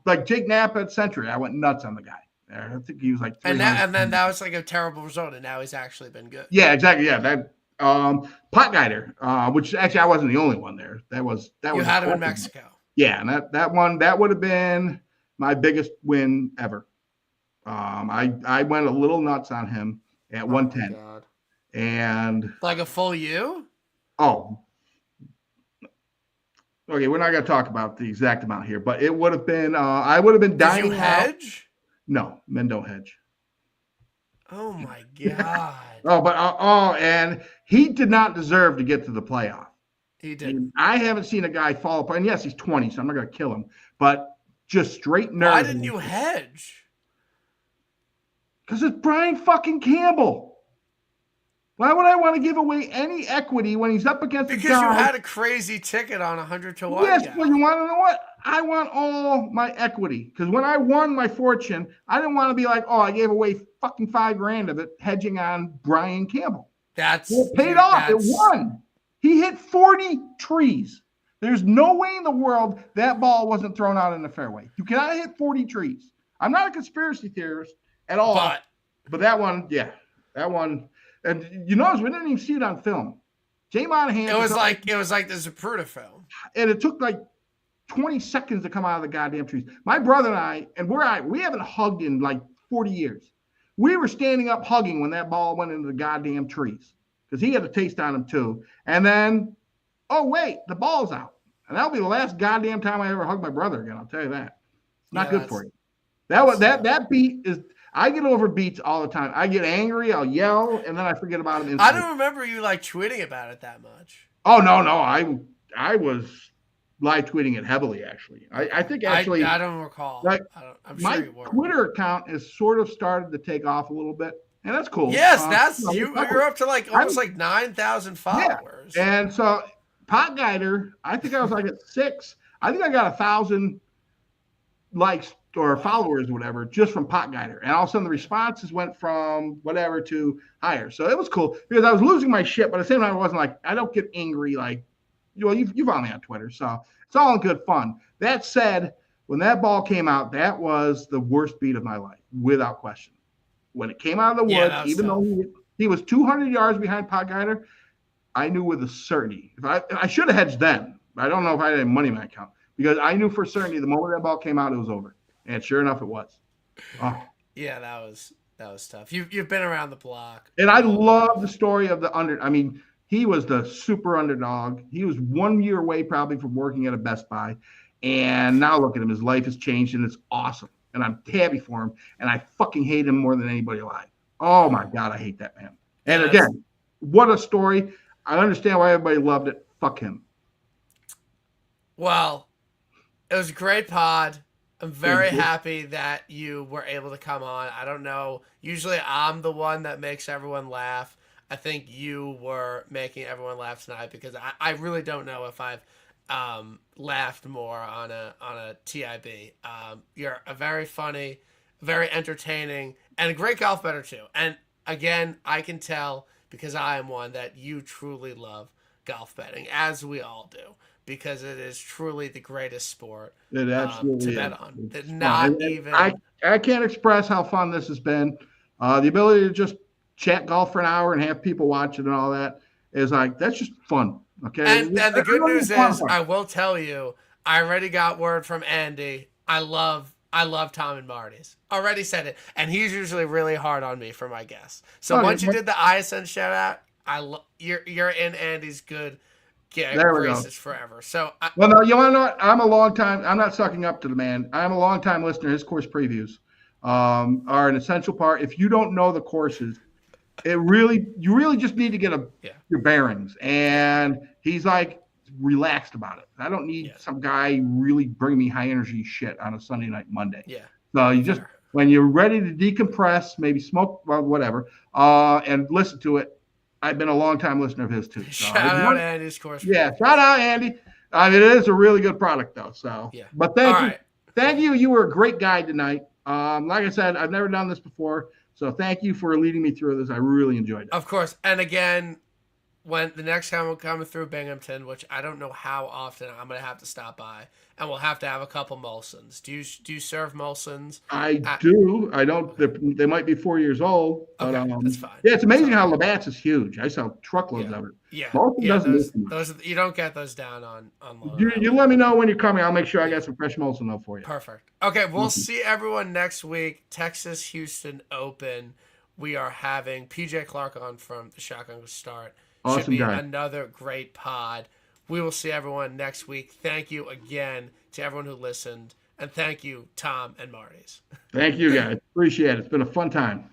B: like Jake Napa at Century, I went nuts on the guy. I think he was like 300.
A: And then that was like a terrible result, and now he's actually been good.
B: Yeah, exactly. Yeah, that Pot Guider, which actually I wasn't the only one there. That was
A: you had him in Mexico.
B: Yeah, and that would have been my biggest win ever. I went a little nuts on him at 110, and
A: like a full U.
B: Oh, okay. We're not going to talk about the exact amount here, but it would have been. I would have been dying.
A: Did you hedge?
B: No, men don't hedge.
A: Oh my god.
B: And he did not deserve to get to the playoff.
A: He did.
B: I haven't seen a guy fall apart. And yes, he's 20, so I'm not going to kill him. But just straight nerves.
A: Why didn't you hedge?
B: Because it's Brian fucking Campbell. Why would I want to give away any equity when he's up against
A: because you had a crazy ticket on 100 to 1?
B: Yes, well, you want to know what? I want all my equity. Because when I won my fortune, I didn't want to be like, oh, I gave away fucking $5,000 of it hedging on Brian Campbell. It paid off. It won. He hit 40 trees. There's no way in the world that ball wasn't thrown out in the fairway. You cannot hit 40 trees. I'm not a conspiracy theorist at all. But that one, yeah. That one. And you notice we didn't even see it on film. Jay Monahan.
A: It was like the Zapruder film.
B: And it took like 20 seconds to come out of the goddamn trees. My brother and I, we haven't hugged in like 40 years. We were standing up hugging when that ball went into the goddamn trees. Because he had a taste on him too. And then, oh wait, the ball's out. And that'll be the last goddamn time I ever hug my brother again. I'll tell you that. It's not good for you. That beat is. I get over beats all the time. I get angry, I'll yell, and then I forget about them instantly.
A: I don't remember you like tweeting about it that much.
B: Oh no, I was live tweeting it heavily actually. I think actually
A: I don't recall.
B: Like,
A: I'm sure you were.
B: My Twitter account has sort of started to take off a little bit, and that's cool.
A: Yes, you're up to like almost like 9,000 followers.
B: Yeah. And so Pot Guider, I think I was like at 6. I think I got 1,000 likes or followers or whatever just from Pot Guider, and all of a sudden the responses went from whatever to higher. So it was cool because I was losing my shit, but at the same time I wasn't like, I don't get angry like, you follow me on Twitter, so it's all in good fun. That said, when that ball came out, that was the worst beat of my life without question. When it came out of the woods, even though he was 200 yards behind Pot Guider, I knew with a certainty. If I should have hedged then, but I don't know if I had any money in my account because I knew for certainty the moment that ball came out, it was over. And sure enough, it was. Oh.
A: Yeah, that was tough. You've been around the block.
B: And I love the story of the under. I mean, he was the super underdog. He was 1 year away probably from working at a Best Buy. And now look at him. His life has changed, and it's awesome. And I'm happy for him. And I fucking hate him more than anybody alive. Oh, my God, I hate that man. And again, what a story. I understand why everybody loved it. Fuck him.
A: Well, it was a great pod. I'm very happy that you were able to come on. I don't know. Usually I'm the one that makes everyone laugh. I think you were making everyone laugh tonight because I really don't know if I've laughed more on a TIB. You're a very funny, very entertaining, and a great golf bettor too. And again, I can tell because I am one that you truly love golf betting, as we all do. Because it is truly the greatest sport
B: it absolutely
A: to bet on.
B: I can't express how fun this has been. The ability to just chat golf for an hour and have people watch it and all that is like, that's just fun. Okay.
A: And the good news is, I will tell you, I already got word from Andy. I love Tom and Marty's. Already said it. And he's usually really hard on me for my guests. So once you did the ISN shout out, you're in Andy's good graces forever. So
B: well, no, you want to know what? I'm not sucking up to the man. I'm a long time listener. His course previews are an essential part. If you don't know the courses, you really just need to get your bearings. And he's like relaxed about it. I don't need some guy really bring me high energy shit on a Sunday night, Monday.
A: Yeah.
B: So you just, when you're ready to decompress, maybe smoke, whatever, and listen to it. I've been a long time listener of his too. So
A: shout out Andy's course.
B: Yeah, shout out Andy. I mean, it is a really good product though. So
A: yeah.
B: But thank you. You were a great guy tonight. Like I said, I've never done this before, so thank you for leading me through this. I really enjoyed it.
A: Of course, and again, when the next time we're coming through Binghamton, which I don't know how often I'm gonna have to stop by, and we'll have to have a couple Molsons. Do you serve Molsons?
B: I do. I don't. They might be 4 years old, but
A: Okay, that's fine.
B: yeah, it's amazing
A: So,
B: how Labatt's is huge. I sell truckloads
A: yeah,
B: of it.
A: yeah,
B: Molson
A: yeah.
B: doesn't
A: Those
B: do much.
A: those you don't get those down on Long
B: You
A: Island.
B: let me know when you're coming. I'll make sure I
A: Yeah.
B: got some fresh Molson up for you.
A: Perfect. Okay, we'll
B: Mhm.
A: see everyone next week. Texas Houston Open. We are having PJ Clark on from the Shotgun Start. Should
B: Awesome
A: be
B: guy.
A: another great pod. We will see everyone next week. Thank you again to everyone who listened. And thank you, Tom and Marty's.
B: Thank you, guys. Appreciate it. It's been a fun time.